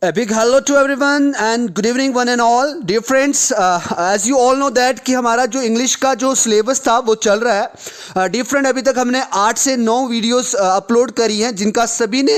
A big hello to everyone and good evening one and all. Dear friends, as you all know that कि हमारा जो English का जो syllabus था वो चल रहा है. डियर फ्रेंड, अभी तक हमने 8 से 9 वीडियोस अपलोड करी हैं जिनका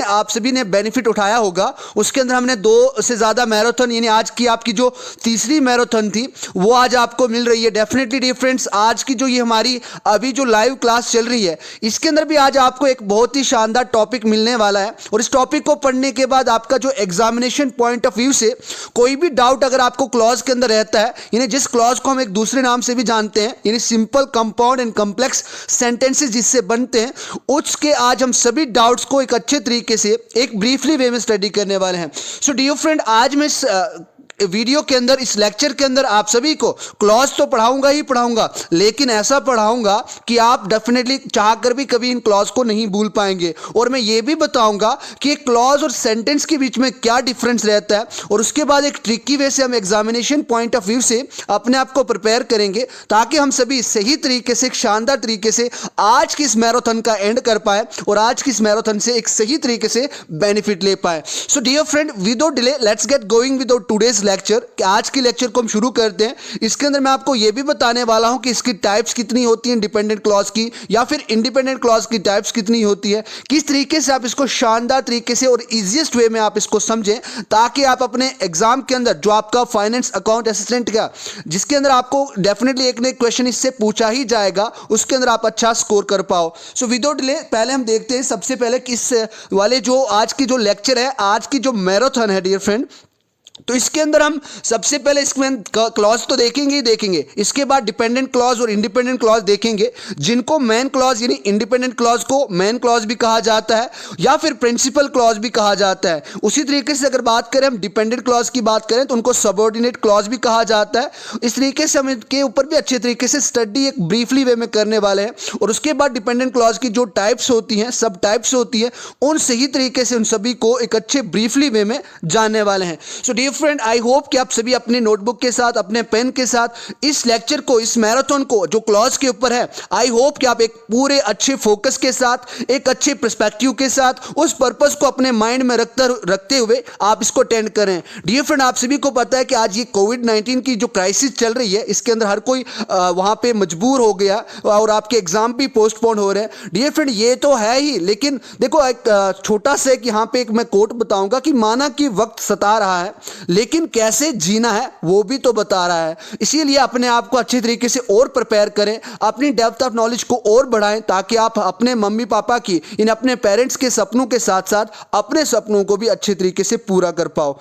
आप सभी ने बेनिफिट उठाया होगा. उसके अंदर हमने 2 से ज़्यादा मैराथन, यानी आज की आपकी जो तीसरी मैराथन थी वो आज आपको मिल रही है. डेफिनेटली डियर फ्रेंड्स, आज की जो ये हमारी अभी जो लाइव क्लास चल रही है इसके अंदर भी आज आपको एक बहुत ही शानदार टॉपिक मिलने वाला है. और इस टॉपिक को पढ़ने के बाद आपका जो एग्जामिनेशन पॉइंट ऑफ व्यू से कोई भी डाउट अगर आपको क्लॉज के अंदर रहता है, यानी जिस क्लॉज को हम एक दूसरे नाम से भी जानते हैं, यानी simple, compound and complex sentences जिससे बनते हैं, उसके आज हम सभी डाउट्स को एक अच्छे तरीके से एक ब्रीफली वे में स्टडी करने वाले हैं. सो डियर फ्रेंड, आज मैं वीडियो के अंदर, इस लेक्चर के अंदर आप सभी को क्लॉज तो पढ़ाऊंगा ही पढ़ाऊंगा, लेकिन ऐसा पढ़ाऊंगा कि आप डेफिनेटली चाहकर भी कभी इन क्लॉज को नहीं भूल पाएंगे. और मैं ये भी बताऊंगा कि क्लॉज और सेंटेंस के बीच में क्या डिफरेंस रहता है, और उसके बाद एक ट्रिकी वे से हम एग्जामिनेशन पॉइंट ऑफ व्यू से अपने आप को प्रिपेयर करेंगे ताकि हम सभी सही तरीके से, एक शानदार तरीके से आज की इस मैराथन का एंड कर पाए और आज की इस मैराथन से एक सही तरीके से बेनिफिट ले पाए. So dear friend, without delay let's get going without today's lecture. आज की लेक्चर को हम शुरू करते हैं. इसके अंदर मैं आपको यह भी बताने वाला हूं कि इसकी टाइप्स कितनी होती हैं, डिपेंडेंट क्लॉज की या फिर इंडिपेंडेंट क्लॉज की टाइप्स कितनी होती है, किस तरीके से आप इसको शानदार तरीके से और इजीएस्ट वे में आप इसको समझें ताकि आप अपने एग्जाम के अंदर जो आपका फाइनेंस अकाउंट असिस्टेंट का, जिसके अंदर आपको डेफिनेटली एक न एक क्वेश्चन इससे पूछा ही जाएगा, उसके अंदर आप अच्छा स्कोर कर पाओ. सो विदाउट डिले पहले हम देखते हैं सबसे पहले किस वाले जो आज की जो लेक्चर है, आज की जो मैराथन है डियर फ्रेंड, तो इसके अंदर हम सबसे पहले इसमें क्लॉज तो देखेंगे ही देखेंगे. इसके बाद डिपेंडेंट क्लॉज और इंडिपेंडेंट क्लॉज देखेंगे, जिनको मेन क्लॉज यानी इंडिपेंडेंट क्लॉज को मेन क्लॉज भी कहा जाता है या फिर प्रिंसिपल क्लॉज भी कहा जाता है. उसी तरीके से अगर बात करें हम डिपेंडेंट क्लॉज की बात करें तो उनको सबऑर्डिनेट क्लॉज भी कहा जाता है. इस तरीके से हम इनके ऊपर भी अच्छे तरीके से स्टडी एक ब्रीफली वे में करने वाले हैं. और उसके बाद डिपेंडेंट क्लॉज की जो टाइप्स होती हैं, सब टाइप्स होती है, उन सही तरीके से उन सभी को एक अच्छे ब्रीफली वे में जानने वाले हैं. So dear friend, I hope कि आप सभी अपने नोटबुक के साथ, अपने पेन के साथ इस लेक्चर को, इस मैराथन को जो क्लॉज के ऊपर है, आई होप कि आप एक पूरे अच्छे फोकस के साथ, एक अच्छे पर्सपेक्टिव के साथ उस पर्पस को अपने माइंड में रखते हुए आप इसको अटेंड करें. डियर फ्रेंड, आप सभी को पता है कि आज ये कोविड-19 की जो क्राइसिस चल रही है, इसके अंदर हर कोई वहां पे मजबूर हो गया और आपके एग्जाम भी पोस्टपोन हो रहे हैं. डियर फ्रेंड, ये तो है ही, लेकिन देखो एक छोटा सा कि यहाँ पे एक मैं कोट बताऊंगा कि माना कि वक्त सता रहा है लेकिन कैसे जीना है वो भी तो बता रहा है. इसीलिए अपने आप को अच्छी तरीके से और प्रिपेयर करें, अपनी डेप्थ ऑफ नॉलेज को और बढ़ाएं ताकि आप अपने मम्मी पापा की, इन अपने पेरेंट्स के सपनों के साथ साथ अपने सपनों को भी अच्छे तरीके से पूरा कर पाओ.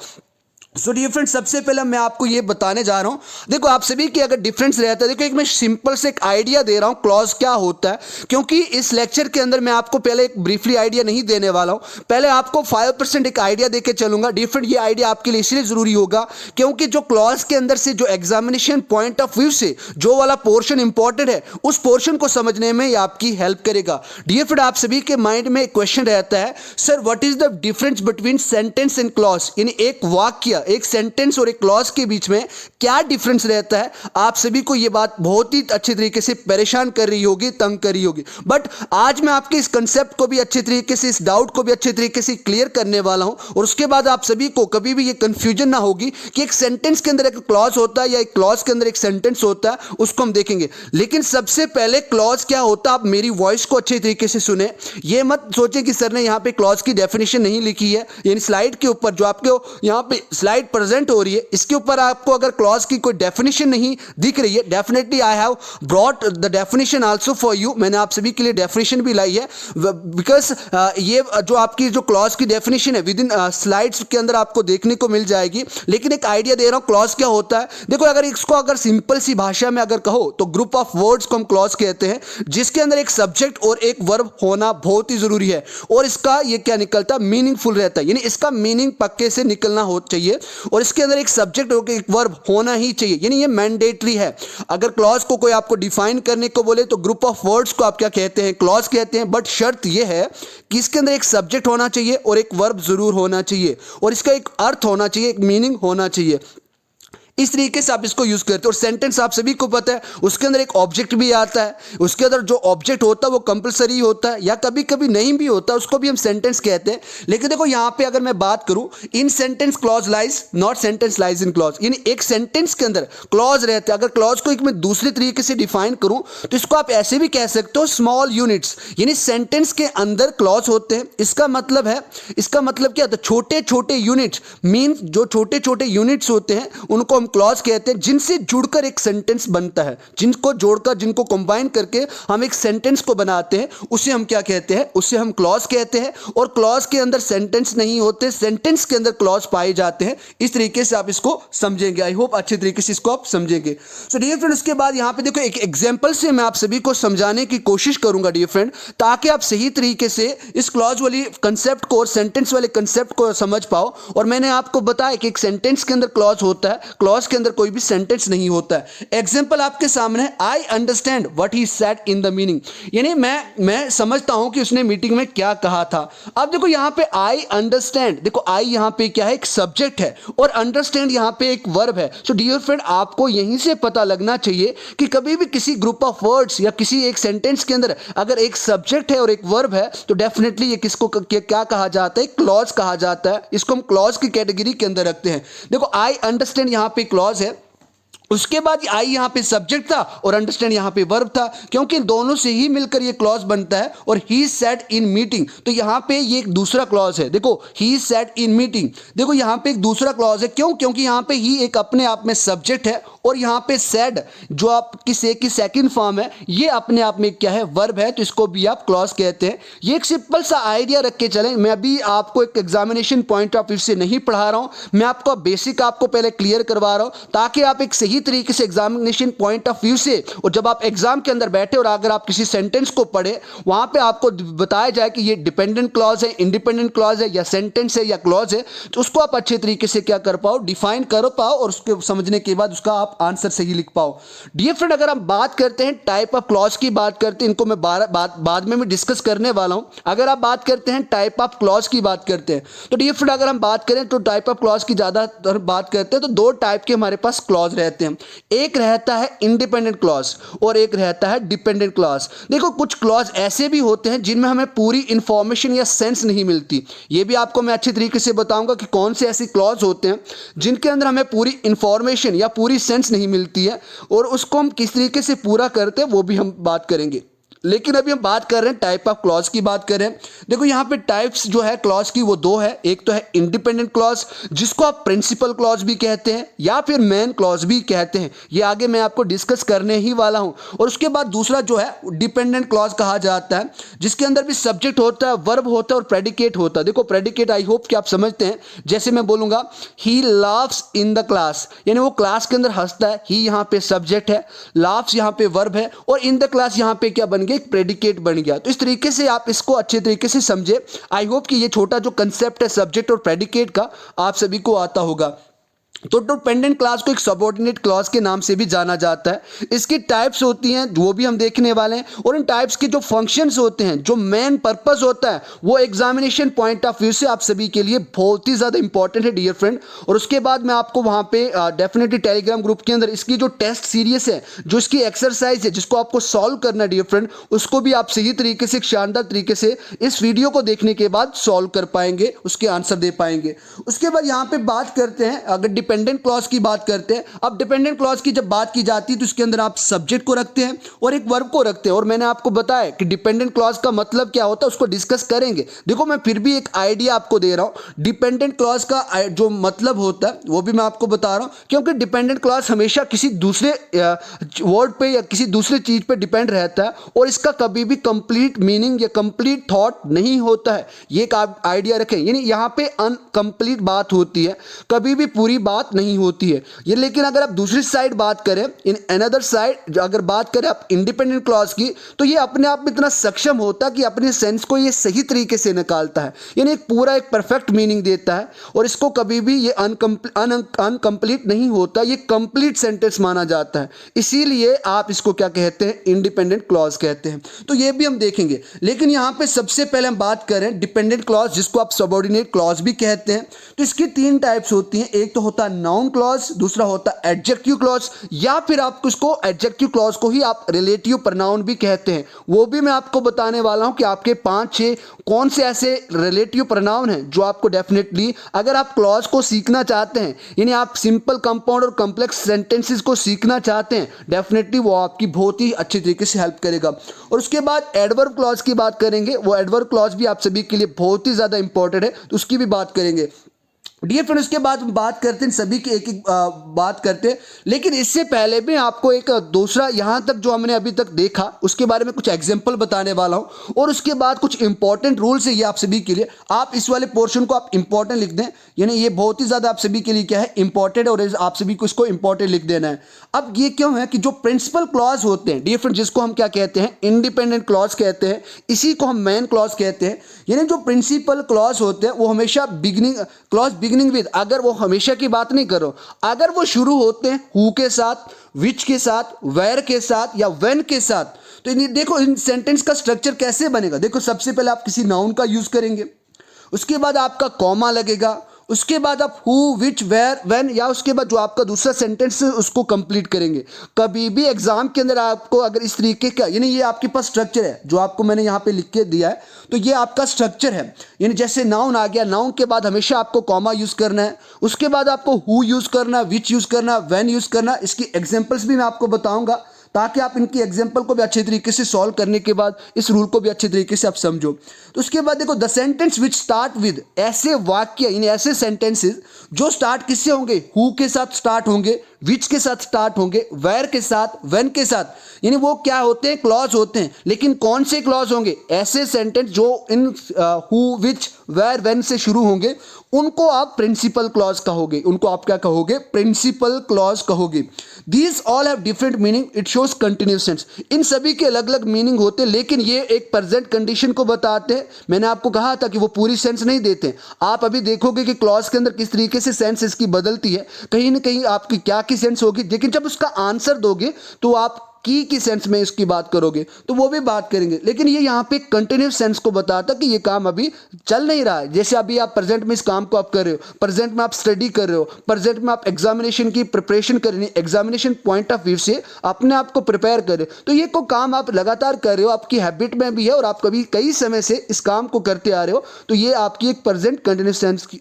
सो डियर फ्रेंड, सबसे पहले मैं आपको ये बताने जा रहा हूँ. देखो आप सभी की अगर डिफरेंस रहता है, देखो एक मैं सिंपल से एक आइडिया दे रहा हूँ क्लॉज क्या होता है, क्योंकि इस लेक्चर के अंदर मैं आपको पहले एक ब्रीफली आइडिया नहीं देने वाला हूँ. पहले आपको 5% एक आइडिया देके चलूंगा. डिफरेंट ये आइडिया आपके लिए इसलिए जरूरी होगा क्योंकि जो क्लॉज के अंदर से जो एग्जामिनेशन पॉइंट ऑफ व्यू से जो वाला पोर्शन इंपॉर्टेंट है, उस पोर्शन को समझने में ये आपकी हेल्प करेगा. डियर फ्रेंड, आप सभी के माइंड में एक क्वेश्चन रहता है, sir what is the difference between sentence and clause, यानी एक वाक्य, एक सेंटेंस और एक क्लॉज के बीच में क्या डिफरेंस रहता है. आप सभी को यह बात बहुत ही अच्छे तरीके से परेशान कर रही होगी, तंग कर रही होगी, बट आज मैं आपके इस कंसेप्ट को भी अच्छे तरीके से, इस डाउट को भी अच्छे तरीके से क्लियर करने वाला हूं. और उसके बाद आप सभी को कभी भी ये कंफ्यूजन ना होगी कि एक सेंटेंस के अंदर एक क्लॉज होता है या एक क्लॉज के अंदर एक सेंटेंस होता है, उसको हम देखेंगे. लेकिन सबसे पहले क्लॉज क्या होता है, आप मेरी वॉइस को अच्छे तरीके से सुने. ये मत सोचें कि सर ने यहां पे क्लॉज की डेफिनेशन नहीं लिखी है, यानी स्लाइड के ऊपर जो आपको यहां पे स्लाइड प्रेजेंट हो रही है, इसके ऊपर आपको अगर क्लॉज की कोई डेफिनेशन नहीं दिख रही है, definitely I have brought the definition also for you. मैंने आप सभी के लिए डेफिनेशन भी लाई है, बिकॉज ये जो आपकी जो क्लॉज की डेफिनेशन है विद इन स्लाइड्स के अंदर आपको देखने को मिल जाएगी. लेकिन एक आइडिया दे रहा हूं क्लॉज क्या होता है. देखो अगर इसको अगर सिंपल सी भाषा में अगर कहो तो ग्रुप ऑफ वर्ड्स को हम क्लॉज कहते हैं, जिसके अंदर एक सब्जेक्ट और एक वर्ब होना बहुत ही जरूरी है. और इसका ये क्या निकलता है, मीनिंगफुल रहता है, यानी इसका मीनिंग पक्के से निकलना हो चाहिए. और इसके अंदर एक सब्जेक्ट और एक वर्ब होना ही चाहिए, यानी ये मैंडेटरी है. अगर क्लॉज को कोई आपको डिफाइन करने को बोले तो ग्रुप ऑफ वर्ड्स को आप क्या कहते हैं, क्लॉज कहते हैं. बट शर्त यह है कि इसके अंदर एक सब्जेक्ट होना चाहिए और एक वर्ब जरूर होना चाहिए, और इसका एक अर्थ होना चाहिए, एक मीनिंग होना चाहिए. इस तरीके से आप इसको यूज करते हो। और सेंटेंस आप सभी को पता है उसके अंदर एक ऑब्जेक्ट भी आता है, उसके अंदर जो ऑब्जेक्ट होता है वो कंपलसरी होता है या कभी कभी नहीं भी होता, उसको भी हम सेंटेंस कहते हैं। लेकिन देखो यहाँ पे अगर मैं बात करूं, in sentence clause lies, not sentence lies in clause, यानी एक सेंटेंस के अंदर क्लॉज रहते हैं। अगर क्लॉज को एक मैं दूसरे तरीके से डिफाइन करूं तो इसको आप ऐसे भी कह सकते हो, स्मॉल यूनिट्स, यानी सेंटेंस के अंदर क्लॉज होते हैं। इसका मतलब है, इसका मतलब क्या होता है, छोटे छोटे यूनिट्स, मीन जो छोटे छोटे यूनिट्स होते हैं उनको हम क्लॉज कहते हैं, जिनसे जुड़कर एक सेंटेंस बनता है, जिनको जोड़कर, जिनको कंबाइन करके हम एक सेंटेंस को बनाते हैं, उसे हम क्या कहते हैं, उसे हम क्लॉज कहते हैं। और क्लॉज के अंदर सेंटेंस नहीं होते, सेंटेंस के अंदर क्लॉज पाए जाते हैं। इस तरीके से आप इसको समझेंगे। आई होप अच्छे तरीके से इसको आप समझेंगे। सो डियर फ्रेंड, उसके बाद यहां पे देखो एक एग्जांपल से मैं आप सभी को समझाने की कोशिश करूंगा डियर फ्रेंड, ताकि आप सही तरीके से इस क्लॉज वाली कंसेप्ट को और सेंटेंस वाले कंसेप्ट को समझ पाओ। और मैंने आपको बताया कि एक सेंटेंस के अंदर क्लॉज होता है, क्लॉज के अंदर कोई भी सेंटेंस नहीं होता है। एग्जांपल आपके सामने है, I understand what he said in the meaning, यानी मैं समझता हूं कि उसने मीटिंग में क्या कहा था। अब देखो यहां पे आई अंडरस्टैंड, देखो आई यहां पे क्या है, एक सब्जेक्ट है, और अंडरस्टैंड यहां पे एक वर्ब है। सो डियर फ्रेंड, आपको यहीं से पता लगना चाहिए कि कभी भी किसी ग्रुप ऑफ वर्ड्स या किसी एक सेंटेंस के अंदर अगर एक सब्जेक्ट है और एक वर्ब है तो डेफिनेटली ये किसको क्या कहा जाता है, क्लॉज कहा जाता है। इसको हम क्लॉज की कैटेगरी के अंदर रखते हैं। देखो आई अंडरस्टैंड यहां पे क्लॉज है, उसके बाद आई यहां पे सब्जेक्ट था और अंडरस्टैंड यहां पे वर्ब था, क्योंकि दोनों से ही मिलकर ये क्लॉज बनता है। और ही सेड इन मीटिंग, तो यहां पे ये एक दूसरा क्लॉज है। देखो ही सेड इन मीटिंग, देखो यहां पे एक दूसरा क्लॉज है। क्यों? क्योंकि यहां पे ही एक अपने आप में सब्जेक्ट है और यहां पे सेड जो आपकी से की सेकंड फॉर्म है, ये अपने आप में क्या है, वर्ब है, तो इसको भी आप क्लॉज कहते हैं। ये एक सिंपल सा आइडिया रख के चलें। मैं अभी आपको एक एग्जामिनेशन पॉइंट ऑफ व्यू से नहीं पढ़ा रहा हूं, मैं आपको बेसिक आपको पहले क्लियर करवा रहा हूं, ताकि आप एक सही तरीके से एग्जामिनेशन पॉइंट ऑफ व्यू से, और जब आप एग्जाम के अंदर बैठे और अगर आप किसी सेंटेंस को पढ़े, वहां पे आपको बताया जाए कि ये डिपेंडेंट क्लॉज है, इंडिपेंडेंट क्लॉज है, या सेंटेंस है या क्लॉज है, तो उसको आप अच्छे तरीके से क्या कर पाओ, डिफाइन कर पाओ, और उसके समझने के बाद उसका आप आंसर सही लिख पाओ। डियर फ्रेंड, अगर हम बात करते हैं टाइप ऑफ क्लॉज की, बात करते हैं, इनको मैं बाद में डिस्कस करने वाला हूं। अगर आप बात करते हैं टाइप ऑफ क्लॉज की बात करते हैं, तो डियर फ्रेंड अगर हम बात करें तो टाइप ऑफ क्लॉज की ज्यादातर बात करते हैं तो दो टाइप के हमारे पास क्लॉज रहते हैं। एक रहता है इंडिपेंडेंट क्लॉज और एक रहता है डिपेंडेंट क्लॉज। देखो कुछ क्लॉज ऐसे भी होते हैं जिनमें हमें पूरी इंफॉर्मेशन या सेंस नहीं मिलती। ये भी आपको मैं अच्छी तरीके से बताऊंगा कि कौन से ऐसे क्लॉज होते हैं जिनके अंदर हमें पूरी इंफॉर्मेशन या पूरी सेंस नहीं मिलती है, और उसको हम किस तरीके से पूरा करते हैं वो भी हम बात करेंगे। लेकिन अभी हम बात कर रहे हैं टाइप ऑफ क्लॉज की बात करें। देखो यहां पे टाइप्स जो है क्लॉज की वो दो है। एक तो है इंडिपेंडेंट क्लॉज, जिसको आप प्रिंसिपल क्लॉज भी कहते हैं या फिर मेन क्लॉज भी कहते हैं, ये आगे मैं आपको डिस्कस करने ही वाला हूं। और उसके बाद दूसरा जो है डिपेंडेंट क्लॉज कहा जाता है, जिसके अंदर भी सब्जेक्ट होता है, वर्ब होता है और प्रेडिकेट होता है। देखो प्रेडिकेट आई होप कि आप समझते हैं। जैसे मैं बोलूंगा ही लाफ्स इन द क्लास, यानी वो क्लास के अंदर हंसता है, ही यहां पे सब्जेक्ट है, लाफ्स यहां पे वर्ब है, और इन द क्लास यहां पे क्या बन गया, एक प्रेडिकेट बन गया। तो इस तरीके से आप इसको अच्छे तरीके से समझे। आई होप कि ये छोटा जो कंसेप्ट है सब्जेक्ट और प्रेडिकेट का आप सभी को आता होगा। तो डिपेंडेंट क्लॉज को एक सबऑर्डिनेट क्लॉज के नाम से भी जाना जाता है। इसकी टाइप्स होती हैं वो भी हम देखने वाले हैं, और इन टाइप्स के जो फंक्शंस होते हैं, जो मेन पर्पस होता है, वो एग्जामिनेशन पॉइंट ऑफ व्यू से आप सभी के लिए बहुत ही ज़्यादा इंपॉर्टेंट है डियर फ्रेंड। और उसके बाद मैं आपको वहाँ पे डेफिनेटली टेलीग्राम ग्रुप के अंदर इसकी जो टेस्ट सीरीज है, जो इसकी एक्सरसाइज है, जिसको आपको सॉल्व करना है डियर फ्रेंड, उसको भी आप सही तरीके से, शानदार तरीके से इस वीडियो को देखने के बाद सॉल्व कर पाएंगे, उसके आंसर दे पाएंगे। उसके बाद यहाँ पे बात करते हैं, अगर डिपेंडेंट क्लॉज की बात करते हैं। अब डिपेंडेंट क्लॉज की जब बात की जाती है तो इसके अंदर आप सब्जेक्ट को रखते हैं और एक वर्ब को रखते हैं। और मैंने आपको बताया कि डिपेंडेंट क्लॉज का मतलब क्या होता है, उसको डिस्कस करेंगे। देखो मैं फिर भी एक आइडिया आपको दे रहा हूं। डिपेंडेंट क्लॉज का जो मतलब होता है वो भी मैं आपको बता रहा हूं, क्योंकि डिपेंडेंट क्लॉज हमेशा किसी दूसरे वर्ड पे या किसी दूसरे चीज पे डिपेंड रहता है, और इसका कभी भी कंप्लीट मीनिंग या कंप्लीट थॉट नहीं होता है। ये एक आप आइडिया रखें, यानी यहां पे अनकंप्लीट बात होती है, कभी भी पूरी बात नहीं होती है ये। लेकिन अगर आप दूसरी साइड बात करें, इन अनदर साइड अगर बात करें आप इंडिपेंडेंट क्लॉज की, तो ये अपने आप में इतना सक्षम होता है कि अपने सेंस को ये सही तरीके से निकालता है, यानी एक पूरा एक परफेक्ट मीनिंग देता है, और इसको कभी भी ये अनकंप्लीट नहीं होता, ये कंप्लीट सेंटेंस माना जाता है। इसीलिए आप इसको क्या कहते हैं, इंडिपेंडेंट क्लॉज कहते हैं। तो ये भी हम देखेंगे। लेकिन यहां पे सबसे पहले हम बात करें डिपेंडेंट क्लॉज, जिसको आप सबऑर्डिनेट क्लॉज भी कहते हैं। तो इसकी तीन टाइप्स होती हैं। एक तो होता है नाउन क्लॉज, दूसरा होता है एडजेक्टिव क्लॉज, या फिर आप उसको एडजेक्टिव क्लॉज को ही आप रिलेटिव प्रोनाउन भी कहते हैं। वो भी मैं आपको बताने वाला हूं कि आपके 5-6 कौन से ऐसे रिलेटिव प्रोनाउन हैं जो आपको डेफिनेटली, अगर आप क्लॉज को सीखना चाहते हैं, यानी आप सिंपल, कंपाउंड और कॉम्प्लेक्स सेंटेंसेस को सीखना चाहते हैं, डेफिनेटली वो आपकी बहुत ही अच्छी तरीके से हेल्प करेगा। और उसके बाद एडवर्ब क्लॉज की बात करेंगे। वो एडवर्ब क्लॉज भी आप सभी के लिए बहुत ही ज़्यादा इंपॉर्टेंट है, तो उसकी भी बात करेंगे। डियर फ्रेंड, उसके बाद बात करते हैं सभी की एक एक बात करते हैं, लेकिन इससे पहले भी आपको एक दूसरा यहाँ तक जो हमने अभी तक देखा उसके बारे में कुछ एग्जांपल बताने वाला हूँ, और उसके बाद कुछ इंपॉर्टेंट रूल्स है ये आप सभी के लिए। आप इस वाले पोर्शन को आप इंपॉर्टेंट लिख दें, यानी ये बहुत ही ज़्यादा आप सभी के लिए क्या है, इंपॉर्टेंट, और आप सभी को इसको इंपॉर्टेंट लिख देना है। अब ये क्यों है कि जो प्रिंसिपल क्लॉज होते हैं डियर फ्रेंड, जिसको हम क्या कहते हैं, इंडिपेंडेंट क्लॉज कहते हैं, इसी को हम मेन क्लॉज कहते हैं। यानी जो प्रिंसिपल क्लॉज होते हैं वो हमेशा बिगिनिंग विद, अगर वो हमेशा की बात नहीं करो, अगर वो शुरू होते हैं हु के साथ, विच के साथ, वेयर के साथ या व्हेन के साथ, तो देखो इन सेंटेंस का स्ट्रक्चर कैसे बनेगा। देखो सबसे पहले आप किसी नाउन का यूज करेंगे, उसके बाद आपका कॉमा लगेगा, उसके बाद आप हु, विच, वेयर, व्हेन, या उसके बाद जो आपका दूसरा सेंटेंस है उसको कंप्लीट करेंगे। कभी भी एग्जाम के अंदर आपको अगर इस तरीके का, यानी ये आपके पास स्ट्रक्चर है जो आपको मैंने यहाँ पे लिख के दिया है, तो ये आपका स्ट्रक्चर है। यानी जैसे नाउन आ गया, नाउन के बाद हमेशा आपको कॉमा यूज करना है, उसके बाद आपको हु यूज करना, विच यूज करना, व्हेन यूज करना। इसकी एग्जांपल्स भी मैं आपको बताऊंगा ताकि आप इनकी एग्जांपल को भी अच्छे तरीके से सॉल्व करने के बाद इस रूल को भी अच्छे तरीके से आप समझो। तो उसके बाद देखो the sentence which start with, ऐसे वाक्य यानी ऐसे सेंटेंसेस जो स्टार्ट किससे होंगे, हु के साथ स्टार्ट होंगे, विच के साथ स्टार्ट होंगे, वेयर के साथ, व्हेन के साथ, यानी वो क्या होते हैं, क्लॉज होते हैं। लेकिन कौन से क्लॉज होंगे, ऐसे सेंटेंस जो इन हु, विच, वेयर, व्हेन से शुरू होंगे, उनको आप प्रिंसिपल क्लॉज कहोगे, उनको आप क्या कहोगे, प्रिंसिपल क्लॉज कहोगे। These all have different meaning, it shows continuous sense. इन सभी के अलग अलग मीनिंग होते हैं, लेकिन ये एक प्रेजेंट कंडीशन को बताते हैं। मैंने आपको कहा था कि वो पूरी सेंस नहीं देते। आप अभी देखोगे कि क्लॉज के अंदर किस तरीके से सेंस इसकी बदलती है, कहीं ना कहीं आपकी क्या की सेंस होगी, लेकिन जब उसका आंसर दोगे तो आप की सेंस में इसकी बात करोगे, तो वो भी बात करेंगे। लेकिन ये यहाँ पे कंटिन्यूस सेंस को बताता कि ये काम अभी चल नहीं रहा है। जैसे अभी आप प्रेजेंट में इस काम को आप कर रहे हो, प्रेजेंट में आप स्टडी कर रहे हो, प्रेजेंट में आप एग्जामिनेशन की प्रिपरेशन कर रहे हो, एग्जामिनेशन पॉइंट ऑफ व्यू से अपने आप को प्रिपेयर कर रहे हो, तो ये को काम आप लगातार कर रहे हो, आपकी हैबिट में भी है और आप कभी कई समय से इस काम को करते आ रहे हो, तो ये आपकी एक प्रेजेंट कंटिन्यूस सेंस की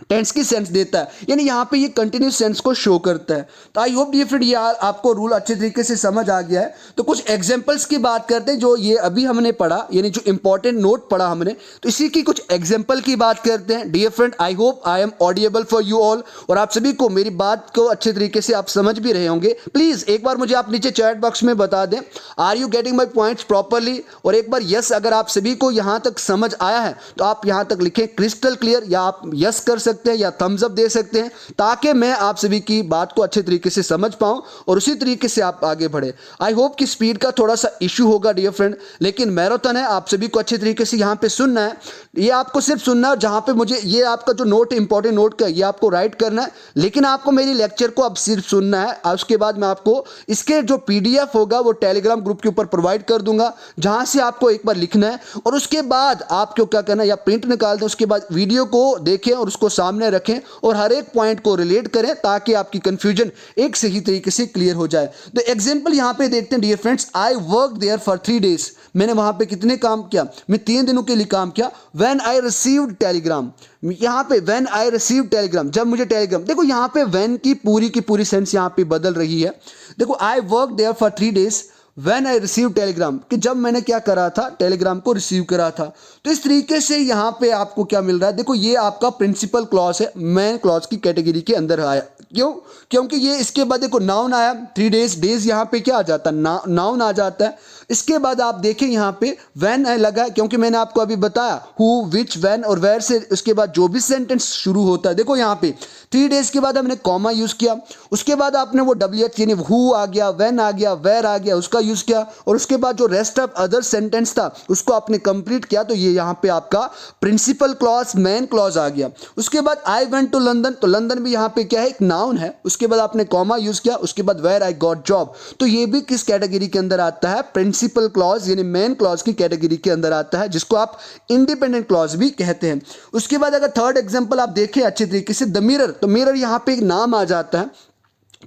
टेंस की सेंस देता है, यानी यहाँ पे ये कंटिन्यूस सेंस को शो करता है। तो आई होप डियर फ्रेंड ये आपको रूल अच्छे तरीके से समझ आ गया है। तो कुछ एग्जांपल्स की बात करते हैं जो ये अभी हमने पढ़ा, यानी जो इंपॉर्टेंट नोट पढ़ा हमने, तो इसी की कुछ एग्जांपल की बात करते हैं। Dear friend, I hope I am audible for you all, और आप सभी को मेरी बात को अच्छे तरीके से आप समझ भी रहे होंगे। प्लीज़ एक बार मुझे आप नीचे चैट बॉक्स में बता दें, are you getting my points properly, और एक बार यस अगर आप सभी को यहाँ तक समझ आया है तो आप यहाँ तक लिखें क्रिस्टल क्लियर, या आप यस कर सकते हैं या थम्स अप दे सकते हैं, ताकि मैं आप सभी की बात को अच्छे तरीके से समझ पाऊं और उसी तरीके से आप आगे बढ़े। आई होप कि स्पीड का थोड़ा सा इशू होगा डियर फ्रेंड, लेकिन मैराथन है, आप सभी को अच्छे तरीके से यहाँ पे सुनना है। ये आपको सिर्फ सुनना है, जहाँ पे मुझे ये आपका जो नोट इंपॉर्टेंट नोट का ये आपको राइट करना है, लेकिन आपको मेरी लेक्चर को अब सिर्फ सुनना है। और उसके बाद मैं आपको इसके जो PDF होगा वो टेलीग्राम ग्रुप के ऊपर प्रोवाइड कर दूंगा, जहाँ से आपको एक बार लिखना है और उसके बाद आपको क्या करना है, या प्रिंट निकाल दें, उसके बाद वीडियो को देखें और उसको सामने रखें और हर एक पॉइंट को रिलेट करें ताकि आपकी कंफ्यूजन एक सही तरीके से क्लियर हो जाए। तो एग्जांपल यहां पे देखते हैं dear friends, I work there for 3 days, मैंने वहां पे कितने काम किया, मैं 3 दिनों के लिए काम किया। व्हेन आई रिसीव्ड टेलीग्राम, यहाँ पे व्हेन आई रिसीव्ड टेलीग्राम, जब मुझे टेलीग्राम, देखो यहाँ पे व्हेन की पूरी सेंस यहाँ पे बदल रही है। देखो I work there for 3 days when I receive telegram, कि जब मैंने क्या करा था, टेलीग्राम को रिसीव करा था। तो इस तरीके से यहाँ पे आपको क्या मिल रहा है, देखो ये आपका प्रिंसिपल क्लॉज है, मेन क्लॉज की कैटेगरी के अंदर आया। क्यों? क्योंकि ये इसके बाद देखो नाउन आया, 3 days, डेज यहाँ पे क्या आ जाता है, नाउन आ जाता है। इसके बाद आप देखें यहाँ पे व्हेन लगा, क्योंकि मैंने आपको अभी बताया हु, विच, व्हेन और वेयर से उसके बाद जो भी सेंटेंस शुरू होता है, देखो यहाँ पे 3 days के बाद हमने कॉमा यूज किया, उसके बाद आपने वो WH यानी हु आ गया, व्हेन आ गया, वेयर आ गया, उसका यूज किया, और उसके बाद जो रेस्ट ऑफ अदर सेंटेंस था उसको आपने कंप्लीट किया। तो ये यहाँ पे आपका प्रिंसिपल क्लॉज, मेन क्लॉज आ गया। उसके बाद आई वेंट टू लंदन, तो लंदन भी यहाँ पे क्या है, एक नाउन है। उसके बाद आपने कॉमा यूज किया, उसके बाद वेयर आई गॉट जॉब, तो ये भी किस कैटेगरी के अंदर आता है, प्रिंसिपल प्रिंसिपल क्लॉज यानी मेन क्लॉज की कैटेगरी के अंदर आता है, जिसको आप इंडिपेंडेंट क्लॉज भी कहते हैं। उसके बाद अगर थर्ड एग्जांपल आप देखें अच्छे तरीके से, द मिरर, तो मिरर यहाँ पे एक नाम आ जाता है।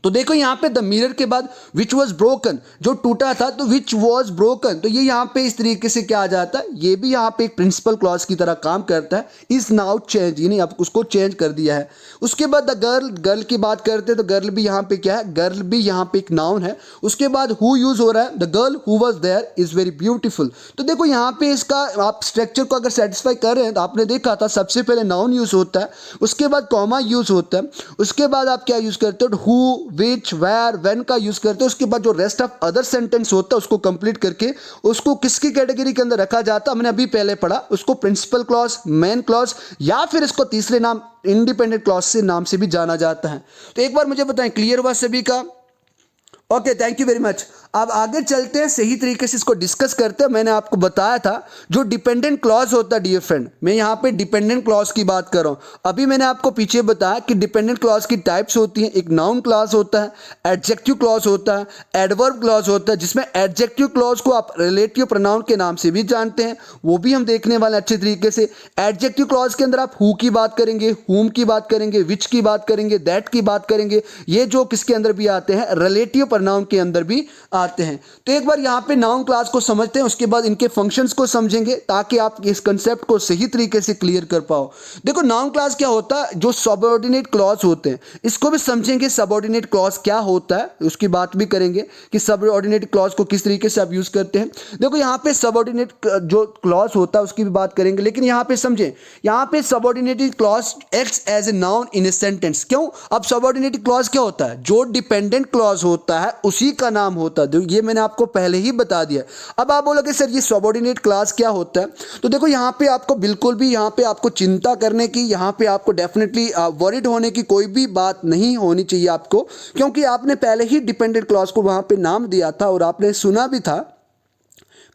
तो देखो यहाँ पे द मिरर के बाद विच वॉज ब्रोकन, जो टूटा था, तो विच वॉज ब्रोकन, तो ये यहाँ पे इस तरीके से क्या आ जाता है, ये भी यहाँ पे एक प्रिंसिपल क्लॉज की तरह काम करता है। इज नाउ चेंज, यानी अब उसको चेंज कर दिया है। उसके बाद द गर्ल, गर्ल की बात करते हैं तो गर्ल भी यहाँ पे क्या है, गर्ल भी यहाँ पे एक नाउन है। उसके बाद हु यूज हो रहा है, the girl who was there is very beautiful. तो देखो यहाँ पे इसका आप स्ट्रक्चर को अगर सेटिस्फाई कर रहे हैं तो आपने देखा था सबसे पहले नाउन यूज होता है, उसके बाद कॉमा यूज होता है, उसके बाद आप क्या यूज करते हो, हु, विच, वेयर, व्हेन का यूज करते हो। उसके बाद जो रेस्ट ऑफ अदर सेंटेंस होता है उसको कंप्लीट करके उसको किसकी कैटेगरी के अंदर रखा जाता है, हमने अभी पहले पढ़ा, उसको प्रिंसिपल क्लॉज, मेन क्लॉज, या फिर इसको तीसरे नाम इंडिपेंडेंट क्लॉज से नाम से भी जाना जाता है। तो एक बार मुझे बताएं, क्लियर हुआ सभी का? Okay, thank you very much. अब आगे चलते हैं, सही तरीके से इसको डिस्कस करते हैं। मैंने आपको बताया था जो डिपेंडेंट क्लॉज होता है डियर फ्रेंड, मैं यहाँ पे डिपेंडेंट क्लॉज की बात कर रहा हूँ। अभी मैंने आपको पीछे बताया कि डिपेंडेंट क्लॉज की टाइप्स होती हैं, एक नाउन क्लॉज होता है, एडजेक्टिव क्लॉज होता है, एडवर्ब क्लॉज होता है, जिसमें एडजेक्टिव क्लॉज को आप रिलेटिव प्रोनाउन के नाम से भी जानते हैं, वो भी हम देखने वाले अच्छे तरीके से। एडजेक्टिव क्लॉज के अंदर आप हु की बात करेंगे, हुम की बात करेंगे, विच की बात करेंगे, दैट की बात करेंगे, ये जो किसके अंदर भी आते हैं, रिलेटिव प्रोनाउन के अंदर भी आते हैं। तो एक बार यहाँ पे नाउन क्लास को समझते हैं, उसके बाद इनके फंक्शंस को समझेंगे ताकि आप इस कंसेप्ट को सही तरीके से क्लियर कर पाओ। देखो नाउन क्लास क्या होता है, जो सबऑर्डिनेट क्लॉज होते हैं, इसको भी समझेंगे। सबऑर्डिनेट क्लॉज क्या होता है उसकी बात भी करेंगे कि सबऑर्डिनेट क्लॉज को किस तरीके से आप यूज करते हैं। देखो यहाँ पे सबऑर्डिनेट जो क्लॉज होता है उसकी भी बात करेंगे, लेकिन यहाँ पे समझें, यहाँ पे subordinated clause acts as a noun in a sentence. क्यों? अब सबऑर्डिनेटेड क्लॉज क्या होता है, जो डिपेंडेंट क्लॉज होता है उसी का नाम होता है, ये मैंने आपको पहले ही बता दिया। अब आप बोलोगे सर ये सबऑर्डिनेट क्लास क्या होता है, तो देखो यहाँ पे आपको बिल्कुल भी यहाँ पे आपको चिंता करने की, यहाँ पे आपको डेफिनेटली वरीड होने की कोई भी बात नहीं होनी चाहिए आपको, क्योंकि आपने पहले ही डिपेंडेंट क्लॉज को वहाँ पे नाम दिया था और आपने सुना भी था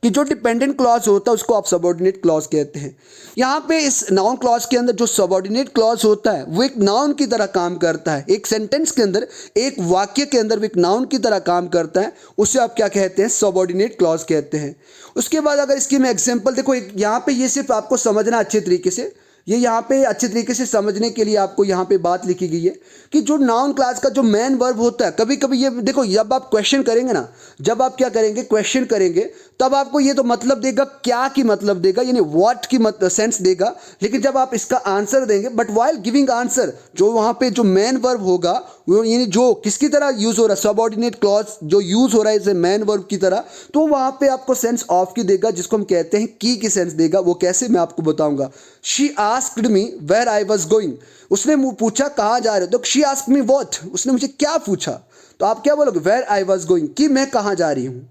कि जो डिपेंडेंट क्लॉज होता है उसको आप सबऑर्डिनेट क्लॉज कहते हैं। यहाँ पे इस नाउन क्लॉज के अंदर जो सबऑर्डिनेट क्लॉज होता है वो एक नाउन की तरह काम करता है, एक सेंटेंस के अंदर, एक वाक्य के अंदर वो एक नाउन की तरह काम करता है, उसे आप क्या कहते हैं, सबऑर्डिनेट क्लॉज कहते हैं। उसके बाद अगर इसकी मैं एग्जांपल देखो, यहाँ पे ये सिर्फ आपको समझना अच्छे तरीके से, ये यहाँ पे अच्छे तरीके से समझने के लिए आपको यहाँ पे बात लिखी गई है कि जो नाउन क्लास का जो मेन वर्ब होता है, कभी कभी ये देखो जब आप क्वेश्चन करेंगे ना, जब आप क्या करेंगे, क्वेश्चन करेंगे, तब आपको ये तो मतलब देगा, क्या की मतलब देगा, यानी व्हाट की सेंस देगा, लेकिन जब आप इसका आंसर देंगे, बट वाइल गिविंग आंसर जो वहाँ पे जो मेन वर्ब होगा वो यानी जो किसकी तरह यूज हो रहा है, सबऑर्डिनेट क्लॉज जो यूज हो रहा है इसे मेन वर्ब की तरह, तो वहाँ पे आपको सेंस ऑफ की देगा, जिसको हम कहते हैं की सेंस देगा। वो कैसे मैं आपको बताऊंगा। She asked me where I was going, उसने पूछा कहाँ जा रहे हो, तो शी आस्क्ड मी व्हाट, उसने मुझे क्या पूछा, तो आप क्या बोलोगे, वेयर आई वॉज गोइंग, कि मैं कहाँ जा रही हूँ।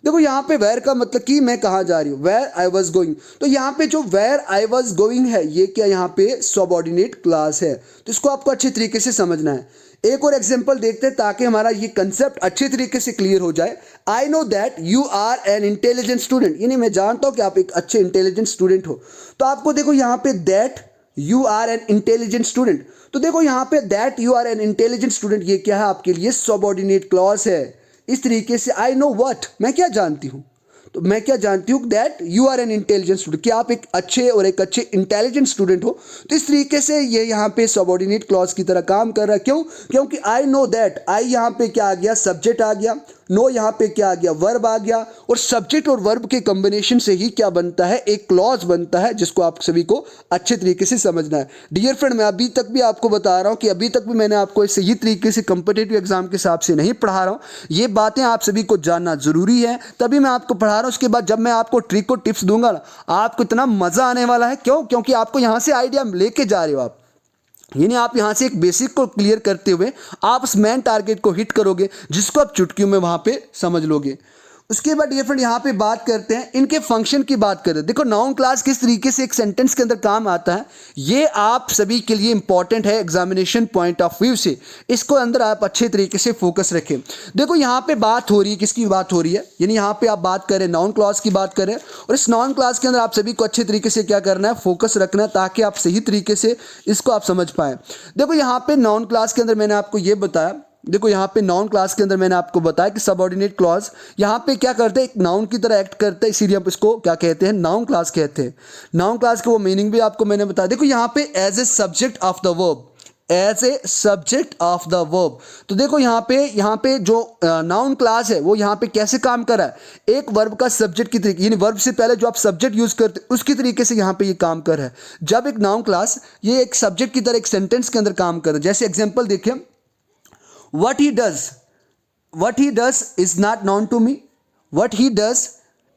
देखो यहाँ पे वेयर का मतलब कि मैं कहाँ जा रही हूँ, वेयर आई वॉज गोइंग, तो यहाँ पे जो वेयर आई वॉज गोइंग है ये क्या यहाँ पे सबऑर्डिनेट क्लास है, तो इसको आपको अच्छे तरीके से समझना है। एक और एग्जांपल देखते हैं ताकि हमारा ये कंसेप्ट अच्छे तरीके से क्लियर हो जाए। I know that you are an intelligent student, यानी मैं जानता हूँ कि आप एक अच्छे इंटेलिजेंट स्टूडेंट हो। तो आपको देखो यहाँ पे that you are an intelligent student, तो देखो यहाँ पे that you are an intelligent student ये क्या है आपके लिए, सबऑर्डिनेट क्लॉज है। इस तरीके से आई नो व्हाट, मैं क्या जानती हूँ, तो मैं क्या जानती हूँ, that you are an intelligent student, कि आप एक अच्छे और एक अच्छे इंटेलिजेंट स्टूडेंट हो। तो इस तरीके से ये यहाँ पे सबऑर्डिनेट क्लॉज की तरह काम कर रहा है। क्यों? क्योंकि आई नो दैट, आई यहाँ पे क्या आ गया, सब्जेक्ट आ गया, नो यहाँ पे क्या आ गया, वर्ब आ गया, और सब्जेक्ट और वर्ब के कॉम्बिनेशन से ही क्या बनता है, एक क्लॉज बनता है, जिसको आप सभी को अच्छे तरीके से समझना है। डियर फ्रेंड, मैं अभी तक भी आपको बता रहा हूँ कि अभी तक भी मैंने आपको सही तरीके से कॉम्पिटिटिव एग्जाम के हिसाब से नहीं पढ़ा रहा हूँ, ये बातें आप सभी को जानना जरूरी है, तभी मैं आपको पढ़ा रहा हूँ। उसके बाद जब मैं आपको ट्रिक और टिप्स दूंगा ना, आपको इतना मजा आने वाला है। क्यों? क्योंकि आपको यहाँ से आइडिया लेके जा रहे हो आप, यानी आप यहाँ से एक बेसिक को क्लियर करते हुए आप उस मेन टारगेट को हिट करोगे, जिसको आप चुटकियों में वहाँ पे समझ लोगे। उसके बाद डियर फ्रेंड यहाँ पे बात करते हैं इनके फंक्शन की बात करें। देखो नाउन क्लास किस तरीके से एक सेंटेंस के अंदर काम आता है, ये आप सभी के लिए इंपॉर्टेंट है एग्जामिनेशन पॉइंट ऑफ व्यू से, इसको अंदर आप अच्छे तरीके से फोकस रखें। देखो यहाँ पे बात हो रही है, किसकी बात हो रही है, यानी यहाँ पे आप बात करें नाउन क्लास की बात करें, और इस नाउन क्लास के अंदर आप सभी को अच्छे तरीके से क्या करना है, फोकस रखना है, ताकि आप सही तरीके से इसको आप समझ पाए। देखो यहाँ पे नाउन क्लास के अंदर मैंने आपको ये बताया देखो यहाँ पे नाउन क्लास के अंदर मैंने आपको बताया कि सबऑर्डिनेट क्लॉज यहाँ पे क्या करते हैं, एक नाउन की तरह एक्ट करते हैं, इसीलिए हम इसको क्या कहते हैं, नाउन क्लास कहते हैं। नाउन क्लास के वो मीनिंग भी आपको मैंने बताया। देखो यहाँ पे as a subject of the verb, as a subject of the verb. तो देखो यहाँ पे जो नाउन क्लास है वो यहाँ पे कैसे काम कर रहा है, एक वर्ब का सब्जेक्ट की तरीके, यानी वर्ब से पहले जो आप सब्जेक्ट यूज करते हैं उसकी तरीके से यहाँ पे ये काम कर रहा है। जब एक नाउन क्लास ये एक सब्जेक्ट की तरह एक सेंटेंस के अंदर काम कर रहा है, जैसे एग्जाम्पल देखिए, what he does is not known to me, what he does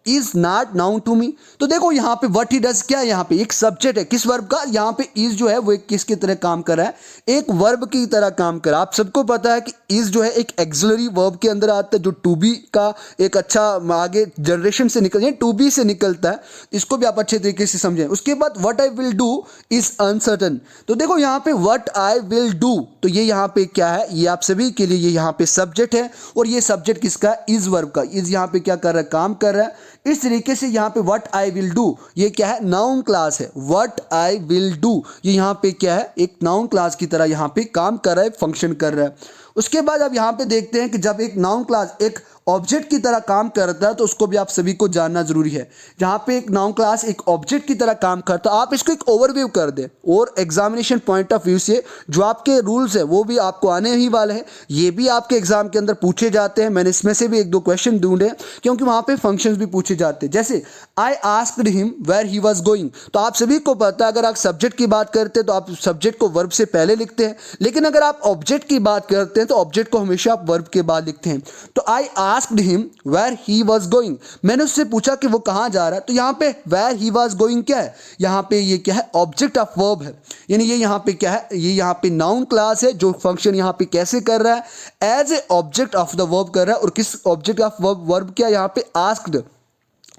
is not known to me. तो देखो यहाँ पे व्हाट ही डज क्या है, यहाँ पे एक सब्जेक्ट है किस वर्ब का, यहाँ पे इज जो है वो एक किसकी तरह काम कर रहा है, एक वर्ब की तरह काम कर रहा है। आप सबको पता है कि इज जो है एक एक्सिलरी वर्ब के अंदर आता है, जो टू बी का एक अच्छा आगे जनरेशन से निकल जाए, टू बी से निकलता है, इसको भी आप अच्छे तरीके से समझें। उसके बाद what I will do is uncertain. तो देखो यहाँ पे व्हाट आई विल डू, तो ये यहाँ पे क्या है, ये आप सभी के लिए ये यहाँ पे सब्जेक्ट है, और ये सब्जेक्ट किसका, इज वर्ब का। इज यहाँ पे क्या कर रहा है, काम कर रहा है। इस तरीके से यहाँ पे व्हाट आई विल डू ये क्या है, नाउन क्लास है। व्हाट आई विल डू ये यहाँ पे क्या है, एक नाउन क्लास की तरह यहाँ पे काम कर रहा है, फंक्शन कर रहा है। उसके बाद अब यहाँ पे देखते हैं कि जब एक नाउन क्लास एक ऑब्जेक्ट की तरह काम करता है तो उसको भी आप सभी को जानना जरूरी है। जहाँ पे एक नाउन क्लास एक ऑब्जेक्ट की तरह काम करता है, आप इसको एक ओवरव्यू कर दें, और एग्जामिनेशन पॉइंट ऑफ व्यू से जो आपके रूल्स है वो भी आपको आने ही वाले हैं, ये भी आपके एग्जाम के अंदर पूछे जाते हैं। मैंने इसमें से भी एक दो क्वेश्चन ढूंढे क्योंकि वहाँ पे फंक्शंस भी पूछे जाते हैं। जैसे I asked him where he was going, तो आप सभी को पता है अगर आप सब्जेक्ट की बात करते हैं तो आप सब्जेक्ट को वर्ब से पहले लिखते हैं, लेकिन अगर आप ऑब्जेक्ट की बात करते हैं तो ऑब्जेक्ट को हमेशा आप वर्ब के बाद लिखते हैं। तो I asked him where he was going, मैंने उससे पूछा कि वो कहाँ जा रहा है। तो यहाँ पे वेयर ही वॉज गोइंग क्या है, यहाँ पे ये क्या है, ऑब्जेक्ट ऑफ वर्ब है, यानी ये यहाँ पे क्या है, ये यहाँ पे नाउन क्लास है जो फंक्शन यहाँ पे कैसे कर रहा है, as a object of the verb कर रहा है। और किस ऑब्जेक्ट ऑफ वर्ब क्या, यहाँ पे आस्क्ड,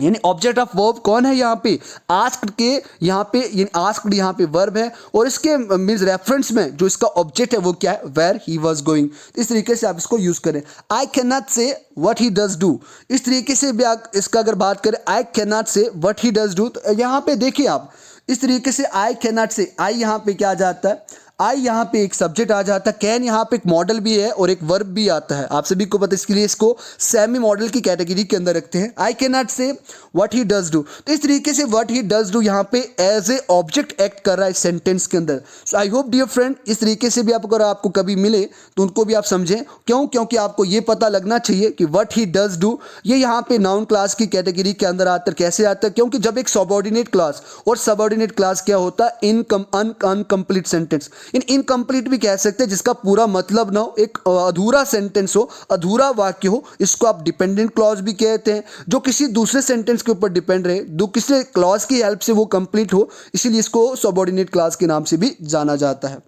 यानी ऑब्जेक्ट ऑफ वर्ब कौन है, यहाँ पे आस्क्ड के, यहाँ पे यानी आस्क्ड यहाँ पे वर्ब है, और इसके मींस रेफरेंस में जो इसका ऑब्जेक्ट है वो क्या है, वेयर ही वाज गोइंग। इस तरीके से आप इसको यूज करें। आई कैन नॉट से व्हाट ही डज डू, इस तरीके से भी आप इसका अगर बात करें, आई कैन नॉट से व्हाट ही डज डू, तो यहाँ पे देखिए आप इस तरीके से आई कैन नॉट से, आई यहाँ पे क्या आ जाता है, आई यहाँ पे एक सब्जेक्ट आ जाता है, कैन यहाँ पे एक मॉडल भी है और एक वर्ब भी आता है, आप सभी को पता है, इसके लिए इसको सेमी मॉडल की कैटेगरी के अंदर रखते हैं। आई कैन नॉट से व्हाट ही डज डू, तो इस तरीके से व्हाट ही डज डू यहाँ पे एज ए ऑब्जेक्ट एक्ट कर रहा है सेंटेंस के अंदर। सो आई होप डियर फ्रेंड इस तरीके से भी अगर आपको कभी मिले तो उनको भी आप समझें, क्यों, क्योंकि आपको ये पता लगना चाहिए कि व्हाट ही डज डू ये यहाँ पे नाउन क्लास की कैटेगरी के अंदर आता है। कैसे आता है, क्योंकि जब एक सबऑर्डिनेट क्लास, और सबऑर्डिनेट क्लास क्या होता है, अनकंप्लीट सेंटेंस, इनकम्प्लीट भी कह सकते हैं, जिसका पूरा मतलब ना हो, एक अधूरा सेंटेंस हो, अधूरा वाक्य हो, इसको आप डिपेंडेंट क्लॉज भी कहते हैं, जो किसी दूसरे सेंटेंस के ऊपर डिपेंड रहे, जो किसी क्लॉज की हेल्प से वो कंप्लीट हो, इसीलिए इसको सबऑर्डिनेट क्लॉज के नाम से भी जाना जाता है।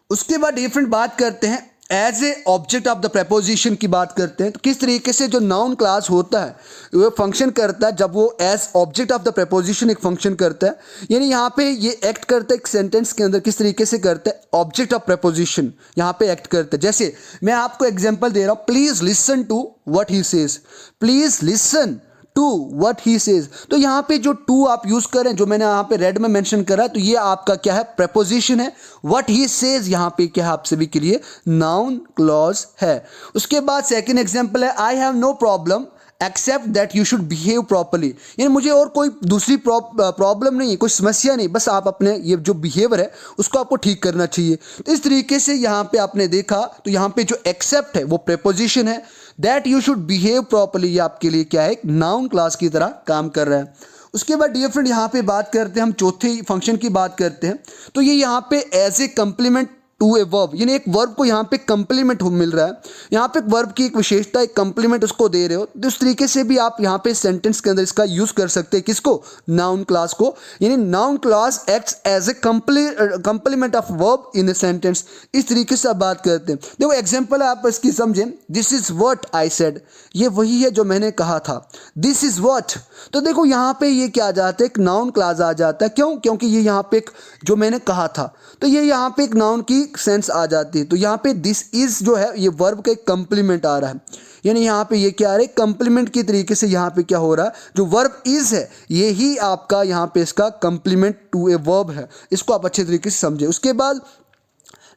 उसके बाद डिफरेंट बात करते हैं, as a object of the preposition की बात करते हैं। तो किस तरीके से जो नाउन क्लास होता है वो फंक्शन करता है, जब वो as object of the preposition एक फंक्शन करता है, यानी यहाँ पे ये एक्ट करता है एक सेंटेंस के अंदर, किस तरीके से करता है, ऑब्जेक्ट ऑफ प्रपोजिशन यहाँ पे एक्ट करता है। जैसे मैं आपको एग्जांपल दे रहा हूँ, please listen to what he says, please listen to what he says. तो यहाँ पे जो टू आप यूज करें, जो मैंने यहाँ पे रेड में मेंशन करा, तो ये आपका क्या है, प्रपोजिशन है। व्हाट ही सेज यहाँ पे क्या है, आप सभी के लिए नाउन क्लॉज है। उसके बाद सेकंड एग्जांपल है, I have no problem except that you should behave properly, यानी मुझे और कोई दूसरी प्रॉब्लम नहीं है, कोई समस्या नहीं, बस आप अपने ये जो बिहेवियर है उसको आपको ठीक करना चाहिए। तो इस तरीके से यहाँ पे आपने देखा, तो यहाँ पे जो एक्सेप्ट है वो प्रेपोजिशन है, that you should behave properly ये आपके लिए क्या है, एक नाउन क्लास की तरह काम कर रहा है। उसके बाद डियर फ्रेंड यहाँ पे बात करते हैं, हम चौथे फंक्शन की बात करते हैं। तो ये यहाँ पे as a complement to a verb, यानी एक वर्ब को यहाँ पे कंप्लीमेंट मिल रहा है, यहाँ पे एक वर्ब की एक विशेषता, एक कंप्लीमेंट उसको दे रहे हो, तो उस तरीके से भी आप यहाँ पे सेंटेंस के अंदर इसका यूज कर सकते हैं, किसको, नाउन क्लास को, यानी noun class acts as a complement of verb in a sentence. इस तरीके से आप बात करते हैं। देखो एग्जांपल आप इसकी समझें, this is what I said, ये वही है जो मैंने कहा था, दिस इज व्हाट। तो देखो यहाँ पे ये क्या आ जाता है, एक नाउन क्लास आ जाता है, क्यों, क्योंकि ये यहाँ पे एक जो मैंने कहा था, तो ये यहाँ पे एक नाउन की सेंस आ जाती है। तो यहाँ पे दिस इज जो है ये वर्ब का एक कंप्लीमेंट आ रहा है, यानी यहाँ पे ये क्या आ रहा है, कंप्लीमेंट की तरीके से यहाँ पे क्या हो रहा है, जो वर्ब इज है ये ही आपका यहाँ पे इसका कंप्लीमेंट टू ए वर्ब है, इसको आप अच्छे तरीके से समझे। उसके बाद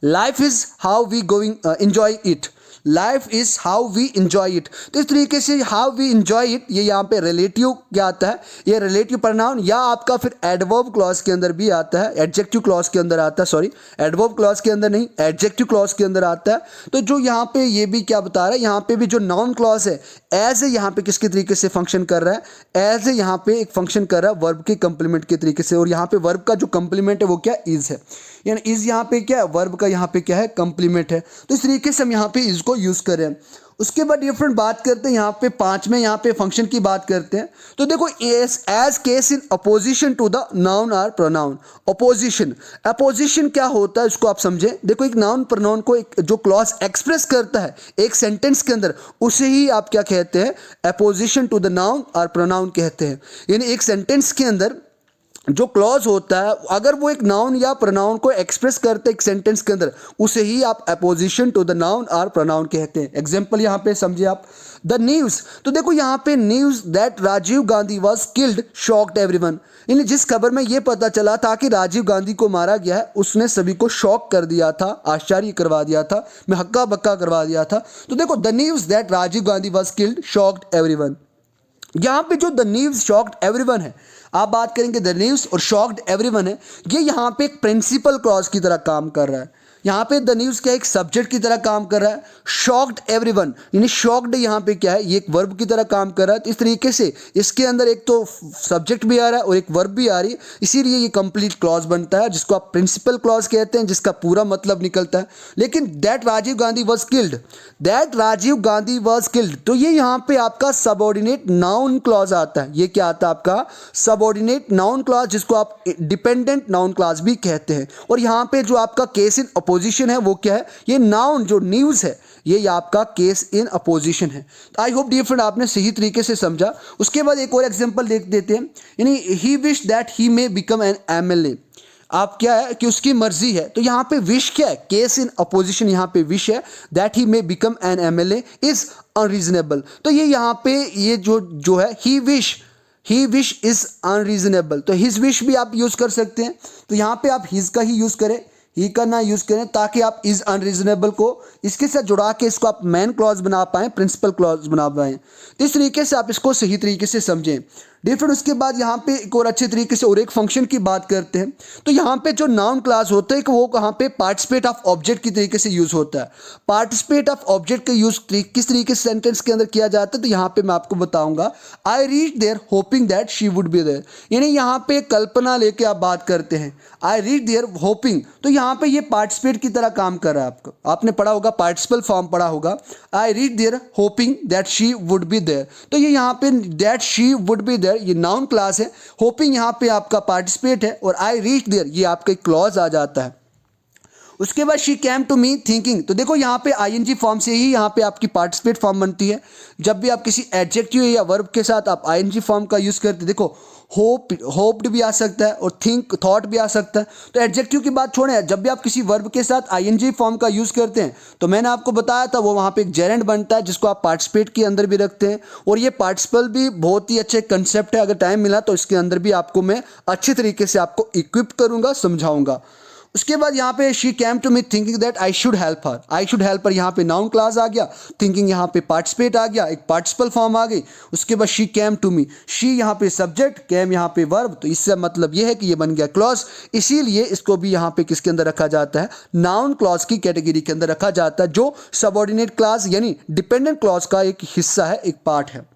life is how we going enjoy it, life is how we enjoy it. तो इस तरीके से हाउ वी इंजॉय इट ये यहाँ पे रिलेटिव क्या आता है, ये रिलेटिव प्रोनाउन या आपका फिर एडवर्ब क्लॉज के अंदर भी आता है, एडजेक्टिव क्लॉज के अंदर आता है, सॉरी एडवर्ब क्लॉज के अंदर नहीं, एडजेक्टिव क्लॉज के अंदर आता है। तो जो यहाँ पे ये भी क्या बता रहा है, यहाँ पे भी जो नाउन क्लॉज है एज ए यहाँ पे किसके तरीके से फंक्शन कर रहा है, एज ए यहाँ पे एक फंक्शन कर रहा है वर्ब के कंप्लीमेंट के तरीके से। और यहाँ पे वर्ब का जो कंप्लीमेंट है वो क्या, इज है, यानी इज यहाँ पे क्या है, वर्ब का यहाँ पे क्या है, कंप्लीमेंट है। तो इस तरीके से हम यहाँ पे इज को यूज कर रहे हैं। उसके बाद डिफरेंट बात करते हैं यहाँ पे पांचवें यहाँ पे फंक्शन की बात करते हैं। तो देखो as case in apposition to the noun or pronoun. Apposition, apposition क्या होता है इसको आप समझें। देखो एक नाउन प्रोनाउन को एक जो क्लॉज एक्सप्रेस करता है एक सेंटेंस के अंदर, उसे ही आप क्या कहते हैं, apposition to the noun or pronoun कहते हैं। यानी एक सेंटेंस के अंदर जो क्लॉज होता है अगर वो एक नाउन या प्रोनाउन को एक्सप्रेस करते हैं एक सेंटेंस के अंदर, उसे ही आप अपोजिशन टू द नाउन और प्रोनाउन कहते हैं। एग्जांपल यहाँ पे समझिए आप, द न्यूज़। तो देखो यहाँ पे news that Rajiv Gandhi was killed shocked everyone, यानी जिस खबर में ये पता चला था कि राजीव गांधी को मारा गया है उसने सभी को शॉक कर दिया था, आश्चर्य करवा दिया था, मैं हक्का बक्का करवा दिया था। तो देखो the news that Rajiv Gandhi was killed shocked everyone, यहाँ पे जो द न्यूज़ शॉक्ड एवरीवन है, आप बात करेंगे द न्यूज़ और शॉक्ड एवरीवन है, ये यहाँ पे एक प्रिंसिपल क्लॉज की तरह काम कर रहा है। यहाँ पे द न्यूज़ क्या एक सब्जेक्ट की तरह काम कर रहा है, शॉक्ड एवरीवन यानी शॉक्ड यहाँ पे क्या है, ये एक वर्ब की तरह काम कर रहा है। तो इस तरीके से इसके अंदर एक तो सब्जेक्ट भी आ रहा है और एक वर्ब भी आ रही है, इसीलिए ये कंप्लीट क्लॉज बनता है जिसको आप प्रिंसिपल क्लॉज कहते हैं, जिसका पूरा मतलब निकलता है। लेकिन that Rajiv Gandhi was killed, that Rajiv Gandhi was killed, तो ये यहाँ पे आपका सबऑर्डिनेट नाउन क्लॉज आता है। ये क्या आता है आपका सबऑर्डिनेट नाउन क्लॉज, जिसको आप डिपेंडेंट नाउन क्लॉज भी कहते हैं। और यहाँ पे जो आपका केस इन अपोजिशन है वो क्या है, ये नाउन जो न्यूज़ है ये आपका केस इन अपोजिशन है। आई होप डियर फ्रेंड आपने सही तरीके से समझा। उसके बाद एक और एग्जांपल देख देते हैं, यानी he wish that he may become an MLA. आप क्या है कि उसकी मर्जी है, तो यहाँ पे विश क्या है, केस इन अपोजिशन, यहाँ पे विश है that he may become an MLA is unreasonable. तो ये यहाँ पे ये जो है ही विश इज अनरीजनेबल, तो हिज विश भी आप यूज कर सकते हैं। तो यहाँ पे आप हिज का ही यूज करें, ही का ना यूज करें, ताकि आप इज अनरीजनेबल को इसके साथ जुड़ा के इसको आप मेन क्लॉज बना पाएं, प्रिंसिपल क्लॉज बना पाएं। तो इस तरीके से आप इसको सही तरीके से समझें। डिफरेंट उसके बाद यहाँ पे एक और अच्छे तरीके से और एक फंक्शन की बात करते हैं। तो यहाँ पे जो नाउन क्लास होता है कि वो कहाँ पे पार्टिसिपेट ऑफ ऑब्जेक्ट की तरीके से यूज होता है। पार्टिसिपेट ऑफ ऑब्जेक्ट का यूज किस तरीके से सेंटेंस के अंदर किया जाता है, तो यहाँ पे मैं आपको बताऊंगा। I reach there hoping that she would be there, यानी यहाँ पे कल्पना लेके आप बात करते हैं। आई रीच देयर होपिंग, तो यहाँ पे ये पार्टिसिपेट की तरह काम कर रहा है। आपको आपने पढ़ा होगा, पार्टिसिपल फॉर्म पढ़ा होगा। I reach there hoping that she would be there, तो ये यहाँ पे that she would be there ये नाउन क्लास है, होपिंग यहाँ पे आपका पार्टिसिपेट है, और आई रीच देयर ये आपका क्लॉज आ जाता है। उसके बाद she came to me thinking, तो देखो यहाँ पे आईएनजी फॉर्म से ही यहाँ पे आपकी पार्टिसिपेट फॉर्म बनती है। जब भी आप किसी एडजेक्टिव या वर्ब के साथ आप आईएनजी फॉर्म का यूज करते, देखो होप्ड भी आ सकता है और थिंक थॉट भी आ सकता है। तो एडजेक्टिव की बात छोड़ें, जब भी आप किसी वर्ब के साथ आईएनजी फॉर्म का यूज़ करते हैं, तो मैंने आपको बताया था वो वहाँ पे एक जेरेंड बनता है जिसको आप पार्टिसिपेट के अंदर भी रखते हैं। और ये पार्टिसिपल भी बहुत ही अच्छे कंसेप्ट है, अगर टाइम मिला तो इसके अंदर भी आपको मैं अच्छे तरीके से आपको इक्विप करूँगा, समझाऊँगा। उसके बाद यहाँ पे she came to me thinking that I should help her, I should help her यहाँ पे नाउन क्लास आ गया, थिंकिंग यहाँ पे पार्टिसिपेट आ गया, एक पार्टिसिपल फॉर्म आ गई। उसके बाद she came to me, she यहाँ पे सब्जेक्ट, केम यहाँ पे वर्ब, तो इससे मतलब ये है कि ये बन गया क्लॉज। इसीलिए इसको भी यहाँ पे किसके अंदर रखा जाता है, नाउन क्लॉज की कैटेगरी के अंदर रखा जाता है, जो सबऑर्डिनेट क्लॉज यानी डिपेंडेंट क्लॉज का एक हिस्सा है, एक पार्ट है।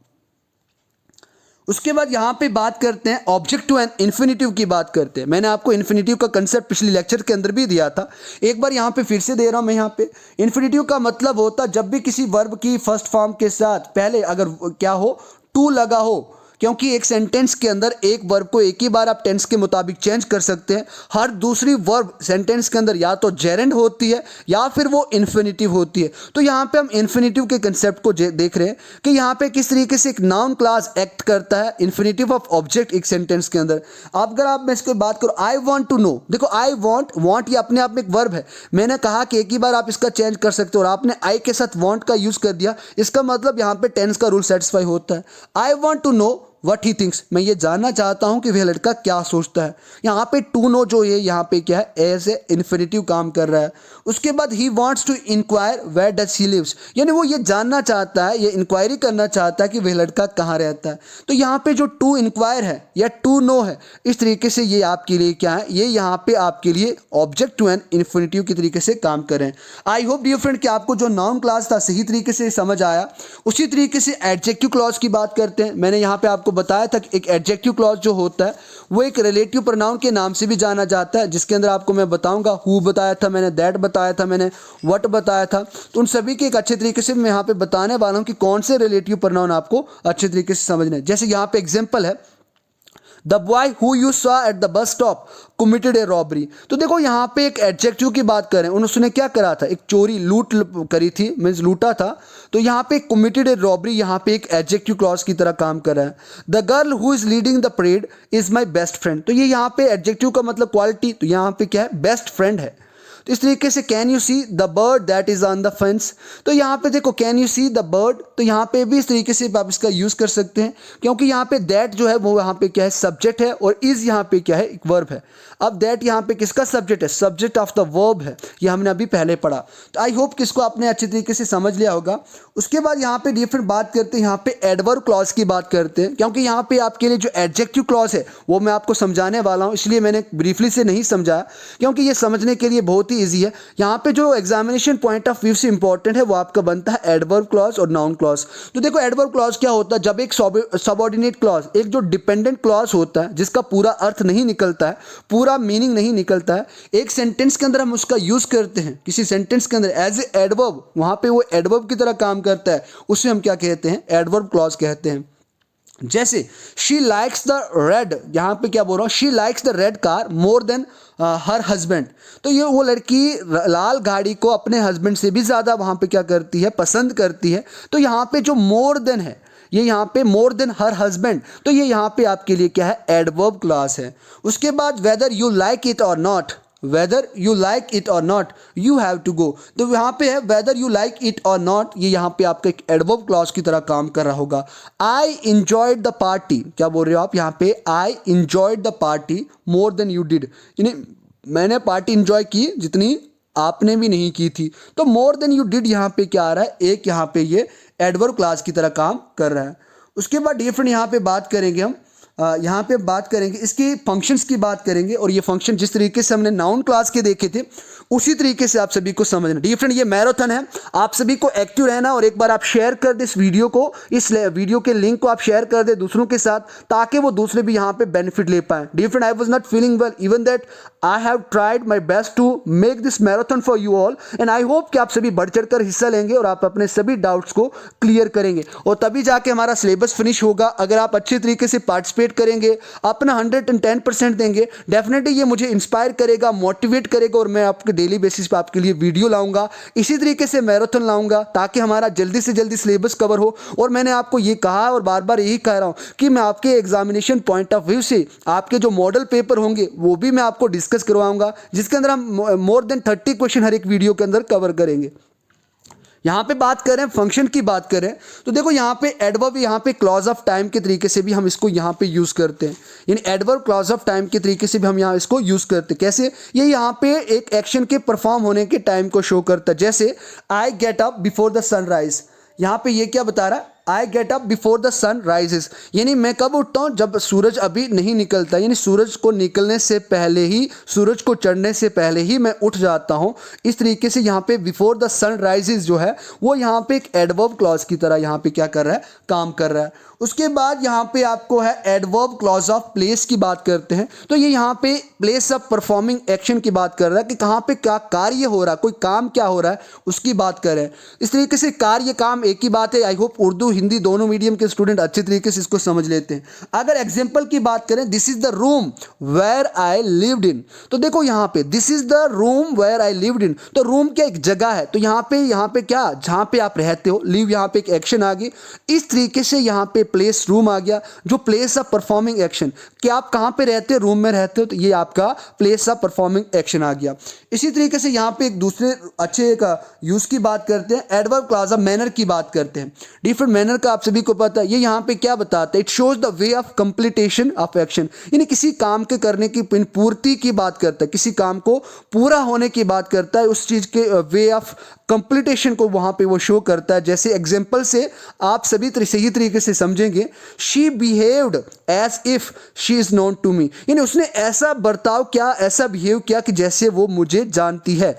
उसके बाद यहाँ पे बात करते हैं ऑब्जेक्टिव एंड इन्फिनिटिव की बात करते हैं। मैंने आपको इन्फिनिटिव का कंसेप्ट पिछले लेक्चर के अंदर भी दिया था, एक बार यहाँ पे फिर से दे रहा हूँ मैं। यहाँ पे इन्फिनिटिव का मतलब होता है जब भी किसी वर्ब की फर्स्ट फॉर्म के साथ पहले अगर क्या हो, टू लगा हो, क्योंकि एक सेंटेंस के अंदर एक वर्ब को एक ही बार आप टेंस के मुताबिक चेंज कर सकते हैं। हर दूसरी वर्ब सेंटेंस के अंदर या तो जेरेंड होती है या फिर वो इन्फिनिटिव होती है। तो यहाँ पे हम इन्फिनिटिव के कंसेप्ट को देख रहे हैं कि यहाँ पे किस तरीके से एक नाउन क्लास एक्ट करता है, इन्फिनिटिव ऑफ ऑब्जेक्ट एक सेंटेंस के अंदर। अगर आप मैं इसको बात करूँ, आई वॉन्ट टू नो, देखो आई वॉन्ट ये अपने आप में एक वर्ब है। मैंने कहा कि एक ही बार आप इसका चेंज कर सकते हो और आपने आई के साथ वॉन्ट का यूज़ कर दिया, इसका मतलब यहाँ पे टेंस का रूल सेटिस्फाई होता है। I want to know what he thinks, मैं ये जानना चाहता हूँ कि वह लड़का क्या सोचता है। यहाँ पे टू नो जो है यहाँ पे क्या है, एज ए इन्फिनेटिव काम कर रहा है। उसके बाद he wants to inquire where does he lives, यानी वो ये जानना चाहता है, ये इंक्वायरी करना चाहता है कि वह लड़का कहाँ रहता है। तो यहाँ पे जो टू इंक्वायर है या टू नो है, इस तरीके से ये आपके लिए क्या है, ये यहाँ पे आपके लिए ऑब्जेक्ट टू एन इन्फिनेटिव की तरीके से काम करें। आई होप डियर फ्रेंड कि आपको जो नाउन क्लॉज था सही तरीके से समझ आया। उसी तरीके से एडजेक्टिव क्लॉज की बात करते हैं। मैंने यहाँ पे आपको बताया था कि एक एडजेक्टिव क्लॉज जो होता है वो एक रिलेटिव प्रोनाउन के नाम से भी जाना जाता है, जिसके अंदर आपको मैं बताऊंगा हु बताया था मैंने, दैट बताया था मैंने, व्हाट बताया था। तो उन सभी के एक अच्छे तरीके से मैं यहाँ पे बताने वाला हूँ कि कौन से रिलेटिव प्रोनाउन आपको अच्छे तरीके से समझने हैं। जैसे यहाँ पे एग्जाम्पल है, the boy who you saw at the bus stop committed A robbery. तो देखो यहाँ पे एक एडजेक्टिव की बात करें, उसने क्या करा था, एक चोरी लूट करी थी, मीन्स लूटा था। तो यहाँ पे कमिटेड ए रॉबरी यहाँ पे एक एडजेक्टिव क्लॉज की तरह काम कर रहा है। The girl who is leading the parade is my best friend, तो ये यहाँ पे एडजेक्टिव का मतलब क्वालिटी, तो यहाँ पे क्या है, बेस्ट फ्रेंड है। तो इस तरीके से can you see the bird that is on the fence, तो यहाँ पे देखो can you see the bird, तो यहाँ पे भी इस तरीके से आप इसका यूज कर सकते हैं, क्योंकि यहाँ पे दैट जो है वो यहाँ पे क्या है, सब्जेक्ट है, और इज यहाँ पे क्या है, एक वर्ब है। अब दैट यहाँ पे किसका सब्जेक्ट है, सब्जेक्ट ऑफ द वर्ब है, ये हमने अभी पहले पढ़ा। तो आई होप कि इसको आपने अच्छे तरीके से समझ लिया होगा। उसके बाद यहाँ पे डिफरेंट बात करते हैं, यहाँ पे एडवर्ब क्लॉज की बात करते हैं, क्योंकि यहाँ पे आपके लिए जो एडजेक्टिव क्लॉज है वो मैं आपको समझाने वाला हूँ, इसलिए मैंने ब्रीफली से नहीं समझाया, क्योंकि ये समझने के लिए बहुत ही ईजी है। यहाँ पे जो एग्जामिनेशन पॉइंट ऑफ व्यू से इंपॉर्टेंट है वो आपका बनता है एडवर्ब क्लॉज और नाउन क्लॉज। तो देखो एडवर्ब क्लॉज क्या होता है, जब एक सबऑर्डिनेट क्लॉज, एक जो डिपेंडेंट क्लॉज होता है जिसका पूरा अर्थ नहीं निकलता है, पूरा मीनिंग नहीं निकलता है, एक सेंटेंस के अंदर हम उसका यूज करते हैं, किसी सेंटेंस के अंदर एज ए एडवर्ब, वहां पे वो एडवर्ब की तरह काम करता है, उसे हम क्या कहते हैं, एडवर्ब क्लॉज कहते हैं। जैसे शी लाइक्स द रेड, यहाँ पे क्या बोल रहा हूँ, she likes the red car more than her husband, तो ये वो लड़की लाल गाड़ी को अपने हस्बैंड से भी ज़्यादा वहाँ पे क्या करती है, पसंद करती है। तो यहाँ पे जो मोर देन है, ये यहाँ पे मोर देन हर हस्बैंड, तो ये यहाँ पे आपके लिए क्या है, एडवर्ब क्लॉज है। उसके बाद whether you like it or not, whether you like it or not you have to go, तो यहाँ पे है whether you like it or not, ये यहाँ पे आपका एक एडवर्ब क्लॉज की तरह काम कर रहा होगा। आई इंजॉयड द पार्टी, क्या बोल रहे हो आप यहाँ पे, I enjoyed the party more than you did, यानी मैंने पार्टी इंजॉय की जितनी आपने भी नहीं की थी। तो मोर देन यू डिड यहाँ पे क्या आ रहा है, एक यहाँ पे ये एडवर्ब क्लॉज की तरह काम कर रहा है। उसके बाद डिफरेंट यहाँ पे बात करेंगे हम, यहाँ पे बात करेंगे इसकी फंक्शंस की बात करेंगे, और ये फंक्शन जिस तरीके से हमने नाउन क्लास के देखे थे उसी तरीके से आप सभी को समझना। डिफरेंट ये मैराथन है, आप सभी को एक्टिव रहना, और एक बार आप शेयर कर दे इस वीडियो को, इस वीडियो के लिंक को आप शेयर कर दे दूसरों के साथ, ताकि वो दूसरे भी यहाँ पे बेनिफिट ले पाएं। Different I was not feeling well, even that I have tried my best to make this marathon for you all, and I hope कि आप सभी बढ़ चढ़ कर हिस्सा लेंगे और आप अपने सभी डाउट्स को क्लियर करेंगे, और तभी जाके हमारा सिलेबस फिनिश होगा। अगर आप अच्छे तरीके से पार्टिसिपेट करेंगे, अपना 110% देंगे, डेफिनेटली ये मुझे इंस्पायर करेगा, मोटिवेट करेगा, और मैं आपके डेली बेसिस पे आपके लिए वीडियो लाऊंगा, इसी तरीके से मैराथन लाऊंगा, ताकि हमारा जल्दी से जल्दी सिलेबस कवर हो। और मैंने आपको ये कहा और बार बार यही कह रहा हूँ कि मैं आपके एग्जामिनेशन पॉइंट ऑफ व्यू से आपके जो मॉडल पेपर होंगे वो भी मैं आपको डिस्कस करवाऊंगा, जिसके अंदर हम मोर देन 30 क्वेश्चन हर एक वीडियो के अंदर कवर करेंगे। यहाँ पे बात करें फंक्शन की बात करें, तो देखो यहाँ पे एडवर्ब, यहाँ पे क्लॉज ऑफ टाइम के तरीके से भी हम इसको यहाँ पे यूज़ करते हैं, यानी एडवर्ब क्लॉज ऑफ टाइम के तरीके से भी हम यहाँ इसको यूज़ करते हैं। कैसे, ये यहाँ पे एक एक्शन के परफॉर्म होने के टाइम को शो करता है। जैसे I get up before the sunrise, यहाँ पे ये क्या बता रहा है, I get up before the sun rises, यानी मैं कब उठता हूँ, जब सूरज अभी नहीं निकलता, यानी सूरज को निकलने से पहले ही, सूरज को चढ़ने से पहले ही मैं उठ जाता हूँ। इस तरीके से यहाँ पे बिफोर द सन राइजेस जो है वो यहाँ पे एक एडवर्ब क्लॉज की तरह यहाँ पे क्या कर रहा है, काम कर रहा है। उसके बाद यहाँ पे आपको है एडवर्ब क्लॉज ऑफ प्लेस की बात करते हैं, तो ये यहाँ पे प्लेस ऑफ परफॉर्मिंग एक्शन की बात कर रहा है कि कहाँ पे क्या कार्य हो रहा है, कोई काम क्या हो रहा है उसकी बात कर रहे हैं। इस तरीके से कार्य काम एक ही बात है। आई होप उर्दू हिंदी दोनों मीडियम के स्टूडेंट अच्छे तरीके से इसको समझ लेते हैं। अगर एग्जाम्पल की बात करें, this is the room where I lived in, तो देखो यहाँ पे this is the room where I lived in, तो रूम क्या एक जगह है, तो यहाँ पे क्या, जहाँ पे आप रहते हो, लिव यहाँ पे एक एक्शन आ गई। इस तरीके से यहाँ पे प्लेस रूम आ गया, जो प्लेस ऑफ परफॉर्मिंग एक्शन कि आप कहाँ पे रहते हो, रूम में रहते हो, तो ये आपका प्लेस ऑफ परफॉर्मिंग एक्शन आ गया। इसी तरीके से यहाँ पे एक दूसरे अच्छे का यूज़ की बात करते हैं, एडवर्ब क्लॉज ऑफ मैनर की बात करते हैं। डिफरेंट मैनर का आप सभी को पता है, ये यहाँ पे क्या बताता है, it shows the way of completion of action, यानी किसी काम के करने की पूर्ति की बात करता है, किसी काम को पूरा होने की बात करता है, उस चीज़ के वे ऑफ कंप्लीटेशन को वहाँ पे वो शो करता है। जैसे एग्जाम्पल से आप सभी सही तरीके से समझेंगे, she behaved as if she is known to me, यानी उसने ऐसा बर्ताव किया, ऐसा बिहेव किया कि जैसे वो मुझे जानती है,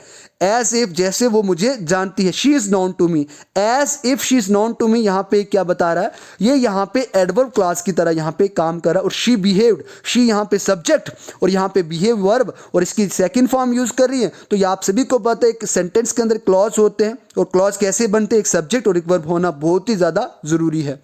एज इफ जैसे वो मुझे जानती है, she is known to me, as if she is known to me यहाँ पे क्या बता रहा है, ये यहाँ पे एडवर्ब क्लॉज की तरह यहाँ पे काम कर रहा है। और शी बिहेव्ड, शी यहाँ पे सब्जेक्ट और यहाँ पे बिहेव वर्ब और इसकी सेकंड फॉर्म यूज़ कर रही है। तो ये आप सभी को पता है एक सेंटेंस के अंदर क्लॉज होते हैं और क्लॉज कैसे बनते हैं, एक सब्जेक्ट और एक वर्ब होना बहुत ही ज़्यादा ज़रूरी है।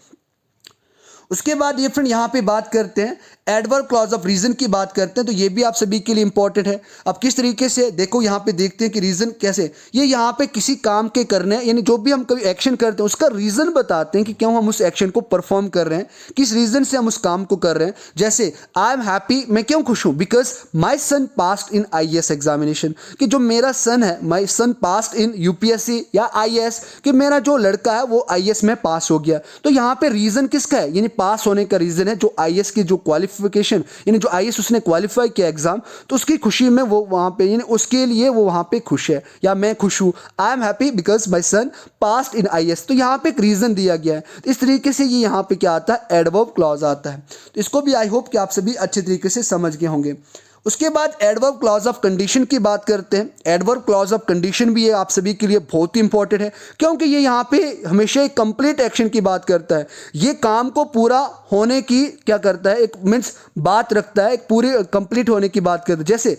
उसके बाद ये फ्रेंड यहाँ पे बात करते हैं एडवर्ब क्लॉज ऑफ रीजन की बात करते हैं, तो ये भी आप सभी के लिए इंपॉर्टेंट है। अब किस तरीके से देखो यहाँ पे देखते हैं कि रीजन कैसे, ये यहाँ पे किसी काम के करने यानी जो भी हम कभी एक्शन करते हैं उसका रीजन बताते हैं कि क्यों हम उस एक्शन को परफॉर्म कर रहे हैं, किस रीजन से हम उस काम को कर रहे हैं। जैसे आई एम हैप्पी, मैं क्यों खुश हूँ, because my son passed in IAS examination, कि जो मेरा सन है, my son passed in UPSC या IAS, कि मेरा जो लड़का है वो IAS में पास हो गया। तो यहाँ पे रीजन किसका है, यानी पास होने का रीजन है जो IAS की जो क्वालिफिकेशन यानी जो IAS उसने क्वालिफाई किया एग्जाम, तो उसकी खुशी में वो वहाँ पे यानी उसके लिए वो वहाँ पे खुश है, या मैं खुश हूँ, I am happy because my son passed in IAS। तो यहाँ पे एक रीजन दिया गया है, इस तरीके से ये यहाँ पे क्या आता है, एडवर्ब क्लॉज आता है। तो इसको भी आई होप कि आप सभी अच्छे तरीके से समझ गए होंगे। उसके बाद एडवर्ब क्लॉज ऑफ कंडीशन की बात करते हैं। एडवर्ब क्लॉज ऑफ कंडीशन भी ये आप सभी के लिए बहुत ही इंपॉर्टेंट है, क्योंकि ये यहाँ पे हमेशा एक कंप्लीट एक्शन की बात करता है, ये काम को पूरा होने की क्या करता है, एक मीन्स बात रखता है, एक पूरे कंप्लीट होने की बात करता है। जैसे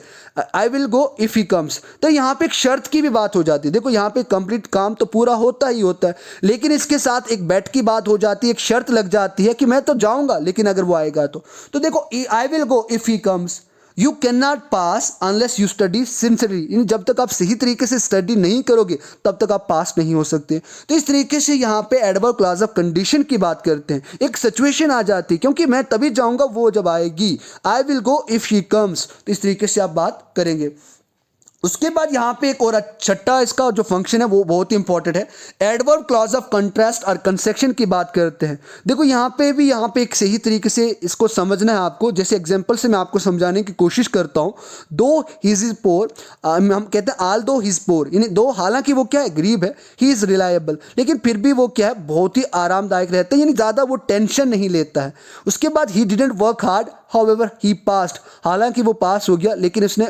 I will go if he comes, तो यहाँ पे एक शर्त की भी बात हो जाती है। देखो यहाँ पे कंप्लीट काम तो पूरा होता ही होता है, लेकिन इसके साथ एक बेट की बात हो जाती है, एक शर्त लग जाती है कि मैं तो जाऊँगा लेकिन अगर वो आएगा तो देखो I will go if he comes, you can not pass unless you study sincerely, जब तक आप सही तरीके से स्टडी नहीं करोगे तब तक आप पास नहीं हो सकते। तो इस तरीके से यहाँ पे एडवर्ब क्लॉज ऑफ कंडीशन की बात करते हैं, एक सिचुएशन आ जाती है, क्योंकि मैं तभी जाऊँगा वो जब आएगी, I will go if she comes, तो इस तरीके से आप बात करेंगे। उसके बाद यहाँ पे एक और छठा इसका जो फंक्शन है वो बहुत ही इंपॉर्टेंट है, एडवर्ब क्लॉज ऑफ कंट्रास्ट और कंसेक्शन की बात करते हैं। देखो यहाँ पे एक सही तरीके से इसको समझना है आपको। जैसे एग्जांपल से मैं आपको समझाने की कोशिश करता हूँ, दो हिज इज पोर, हम कहते हैं आल दो हिज पोर, यानी दो हालांकि वो क्या है, गरीब है, ही इज़ रिलायबल, लेकिन फिर भी वो क्या है, बहुत ही आरामदायक रहता है, यानी ज़्यादा वो टेंशन नहीं लेता है। उसके बाद he didn't work hard however he passed, हालांकि वो पास हो गया लेकिन उसने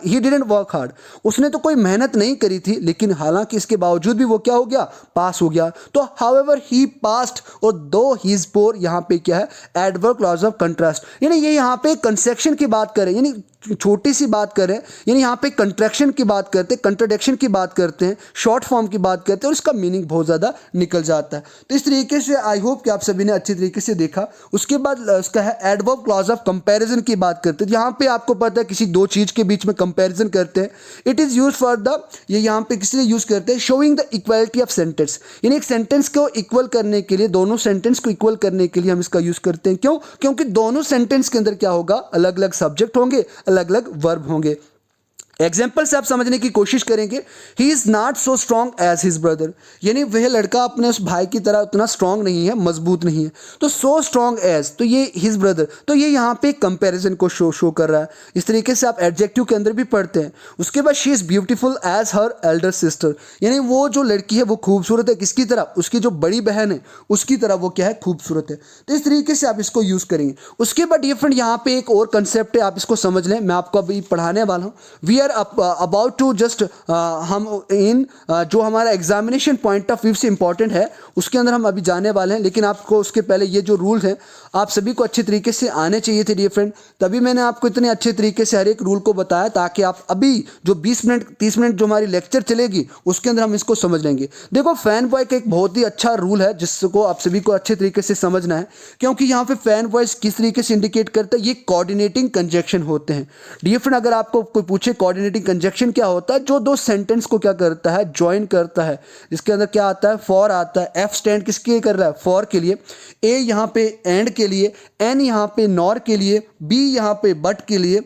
ही डिडेंट वर्क हार्ड, उसने तो कोई मेहनत नहीं करी थी, लेकिन हालांकि इसके बावजूद भी वो क्या हो गया, पास हो गया। तो हाउएवर ही पास्ड और दो ही इज पोर, यहाँ पे क्या है, एडवर्ब क्लॉज ऑफ कंट्रास्ट, यानी ये यहाँ पे कंसेक्शन की बात करें, यानी छोटी सी बात करें, यानी यहाँ पे कंट्रैक्शन की बात करते हैं, कंट्राडिक्शन की बात करते हैं, शॉर्ट फॉर्म की बात करते हैं और इसका मीनिंग बहुत ज़्यादा निकल जाता है। तो इस तरीके से आई होप कि आप सभी ने अच्छी तरीके से देखा। उसके बाद उसका है एडवर्ब क्लॉज ऑफ कंपैरिजन की बात करते हैं। यहाँ पे आपको पता है किसी दो चीज़ के बीच में कंपैरिजन करते हैं, it is use for the, ये यहाँ पे किस लिए यूज़ करते हैं, showing the equality of sentence, यानी एक सेंटेंस को इक्वल करने के लिए, दोनों सेंटेंस को इक्वल करने के लिए हम इसका यूज़ करते हैं। क्यों? क्योंकि दोनों सेंटेंस के अंदर क्या होगा, अलग अलग सब्जेक्ट होंगे, अलग अलग वर्ब होंगे। एग्जाम्पल से आप समझने की कोशिश करेंगे, he is not so strong as his brother, यानी वह लड़का अपने उस भाई की तरह उतना स्ट्रॉन्ग नहीं है, मजबूत नहीं है। तो सो स्ट्रॉन्ग एज, तो ये हिज ब्रदर, तो ये यहाँ पे कंपैरिजन को शो कर रहा है। इस तरीके से आप एडजेक्टिव के अंदर भी पढ़ते हैं। उसके बाद she is beautiful as her elder sister, यानी वो जो लड़की है वो खूबसूरत है, किसकी तरह, उसकी जो बड़ी बहन है उसकी तरह वो क्या है, खूबसूरत है। तो इस तरीके से आप इसको यूज़ करेंगे। उसके बाद ये फ्रेंड यहाँ पे एक और कंसेप्ट है, आप इसको समझ लें, मैं आपको अभी पढ़ाने वाला हूँ। We are about to just हम इन जो हमारा एग्जामिनेशन पॉइंट ऑफ व्यू से इंपॉर्टेंट है उसके अंदर हम अभी जाने वाले हैं, लेकिन आपको उसके पहले ये जो रूल्स हैं आप सभी को अच्छे तरीके से आने चाहिए थे डियर फ्रेंड, तभी मैंने आपको इतने अच्छे तरीके से हर एक रूल को बताया, ताकि आप अभी जो 20 मिनट 30 मिनट जो हमारी लेक्चर चलेगी उसके अंदर हम इसको समझ लेंगे। देखो फैन बॉय का एक बहुत ही अच्छा रूल है जिसको आप सभी को अच्छे तरीके से समझना है, क्योंकि यहाँ पे फैन बॉयज किस तरीके से इंडिकेट करता है, ये कोऑर्डिनेटिंग कंजक्शन होते हैं डियर फ्रेंड। अगर आपको कोई पूछे कोऑर्डिनेटिंग कंजक्शन क्या होता है, जो दो सेंटेंस को क्या करता है, ज्वाइन करता है। इसके अंदर क्या आता है, फॉर आता है। एफ स्टैंड किसके लिए कर रहा है, फॉर के लिए। ए यहाँ पे एंड के लिए, एन यहाँ पे नॉर के लिए, बी यहाँ पे बट के लिए,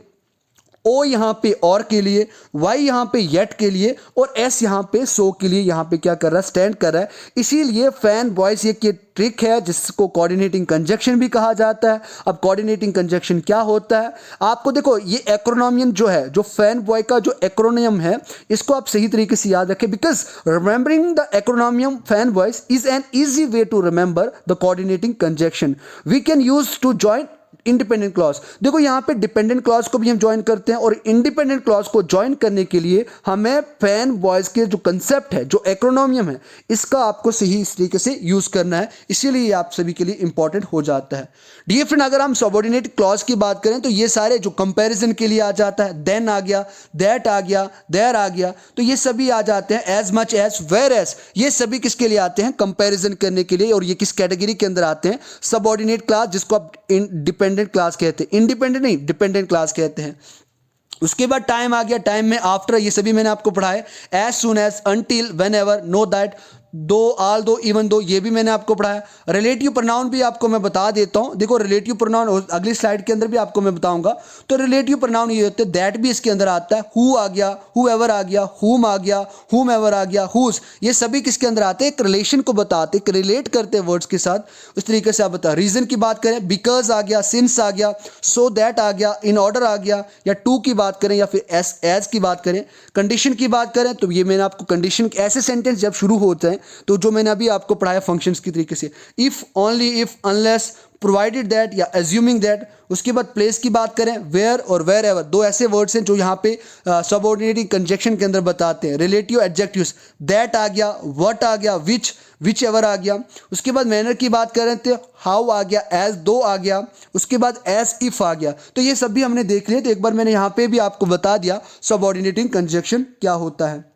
ओ यहाँ पे और के लिए, वाई यहाँ पे येट के लिए, और एस यहाँ पे सो के लिए यहाँ पे क्या कर रहा है, स्टैंड कर रहा है। इसीलिए फैन बॉयज ये ट्रिक है जिसको कोऑर्डिनेटिंग कंजक्शन भी कहा जाता है। अब कोऑर्डिनेटिंग कंजक्शन क्या होता है, आपको देखो ये एक्रोनोमियन जो है, जो फैन बॉय का जो एक्रोनियम है, इसको आप सही तरीके से याद रखें, because remembering the acronym FANBOYS is an easy way to remember the coordinating conjunction. We can use to join independent clause. देखो यहाँ पे डिपेंडेंट क्लॉज को भी हम ज्वाइन करते हैं, और इंडिपेंडेंट क्लॉज को ज्वाइन करने के लिए हमें फैन बॉयज के जो कंसेप्ट है, जो एक्रोनोमियम है, इसका आपको सही इस तरीके से यूज करना है। इसीलिए आप सभी के लिए इंपॉर्टेंट हो जाता है। डियर फ्रेंड, अगर हम सबऑर्डिनेट क्लॉज की बात करें तो ये सारे जो कंपैरिजन के लिए आ जाता है, देन आ गया, दैट आ गया, देयर आ गया, तो ये सभी आ जाते हैं। As much as, whereas, ये सभी किसके लिए आते हैं, कंपैरिजन करने के लिए। और ये किस कैटेगरी के अंदर आते हैं, सबऑर्डिनेट क्लास, जिसको आप डिपेंडेंट क्लास कहते हैं, इंडिपेंडेंट नहीं, डिपेंडेंट क्लास कहते हैं। उसके बाद टाइम आ गया, टाइम में आफ्टर, ये सभी मैंने आपको पढ़ाए। As soon as, until, whenever, now that, though, although, even though, ये भी मैंने आपको पढ़ाया। रिलेटिव प्रोनाउन भी आपको मैं बता देता हूं। देखो रिलेटिव प्रोनाउन अगली स्लाइड के अंदर भी आपको मैं बताऊंगा। तो रिलेटिव प्रोनाउन ये होते हैं, दैट भी इसके अंदर आता है, हु आ गया, हु एवर आ गया, हुम आ गया, हुम एवर आ गया, हुज, ये सभी किसके अंदर आते हैं, एक रिलेशन को बताते, एक रिलेट करते हैं वर्ड्स के साथ। उस तरीके से आप बता। रीजन की बात करें, बिकॉज आ गया, सिंस आ गया, सो दैट आ गया, इन ऑर्डर आ गया, या टू की बात करें, या फिर एज की बात करें। कंडीशन की बात करें तो ये मैंने आपको कंडीशन, ऐसे सेंटेंस जब शुरू होते हैं तो जो मैंने अभी आपको पढ़ाया फंक्शंस की तरीके से, if, only if, unless, provided that, या एज्यूमिंग दैट। उसके बाद प्लेस की बात करें, वेयर और वेयर एवर, दो ऐसे वर्ड्स हैं जो यहाँ पे सबऑर्डिनेटिंग कंजक्शन के अंदर बताते हैं। रिलेटिव एडजेक्टिव्स, दैट आ गया, व्हाट आ गया, विच एवर आ गया। उसके बाद मैनर की बात करें तो हाउ आ गया, एज दो आ गया। उसके बाद एज इफ आ गया। तो ये सब भी हमने देख लिया। तो एक बार मैंने यहाँ पे भी आपको बता दिया सबऑर्डिनेटिंग कंजक्शन क्या होता है।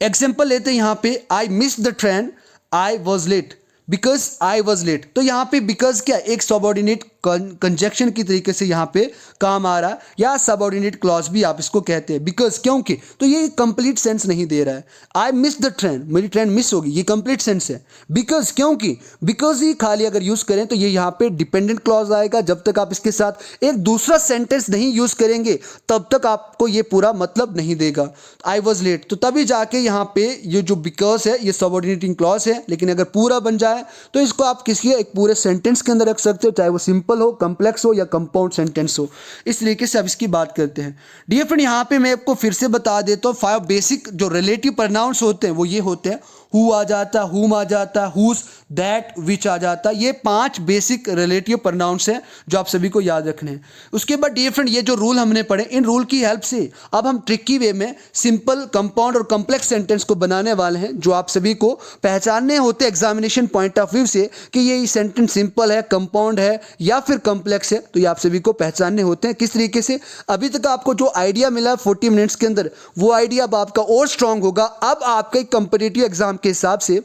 एग्जाम्पल लेते हैं यहाँ पे, I miss the train, I was late, because I was late. तो यहाँ पे बिकॉज क्या, एक सबऑर्डिनेट कंजक्शन की तरीके से यहाँ पे काम आ रहा है, या सबऑर्डिनेट क्लॉज भी आप इसको कहते हैं। बिकॉज, क्योंकि, तो ये कंप्लीट सेंस नहीं दे रहा है। आई मिस द ट्रेन, मेरी ट्रेन मिस होगी, ये कंप्लीट सेंस है। बिकॉज, क्योंकि, बिकॉज ही खाली अगर यूज करें तो ये यहाँ पे डिपेंडेंट क्लॉज आएगा। जब तक आप इसके साथ एक दूसरा सेंटेंस नहीं यूज करेंगे तब तक आपको ये पूरा मतलब नहीं देगा। आई वॉज लेट, तो तभी जाके यहाँ पे ये जो बिकॉज है ये सबऑर्डिनेटिंग क्लॉज है। लेकिन अगर पूरा बन जाए तो इसको आप किसी एक पूरे सेंटेंस के अंदर रख सकते हो, चाहे वो सिंपल हो, कॉम्प्लेक्स हो, या कंपाउंड सेंटेंस हो। इस तरीके से अब इसकी बात करते हैं। डियर फ्रेंड, यहाँ पे मैं आपको फिर से बता देता हूँ, 5 बेसिक जो रिलेटिव प्रोनाउंस होते हैं वो ये होते हैं। हु आ जाता, हुम आ जाता, हुज, दैट, विच आ जाता। ये 5 बेसिक रिलेटिव प्रोनाउंस हैं जो आप सभी को याद रखने हैं। उसके बाद डियर फ्रेंड, ये जो रूल हमने पढ़े, इन रूल की हेल्प से अब हम ट्रिकी वे में सिंपल, कंपाउंड और कॉम्प्लेक्स सेंटेंस को बनाने वाले हैं, जो आप सभी को पहचानने होते एग्जामिनेशन पॉइंट ऑफ व्यू से कि ये सेंटेंस सिंपल है, कंपाउंड है, या फिर कॉम्प्लेक्स है। तो ये आप सभी को पहचानने होते हैं। किस तरीके से, अभी तक आपको जो आइडिया मिला 40 मिनट्स के अंदर, वो आइडिया अब आपका और स्ट्रांग होगा। अब आपके कॉम्पिटिटिव एग्जाम के हिसाब से,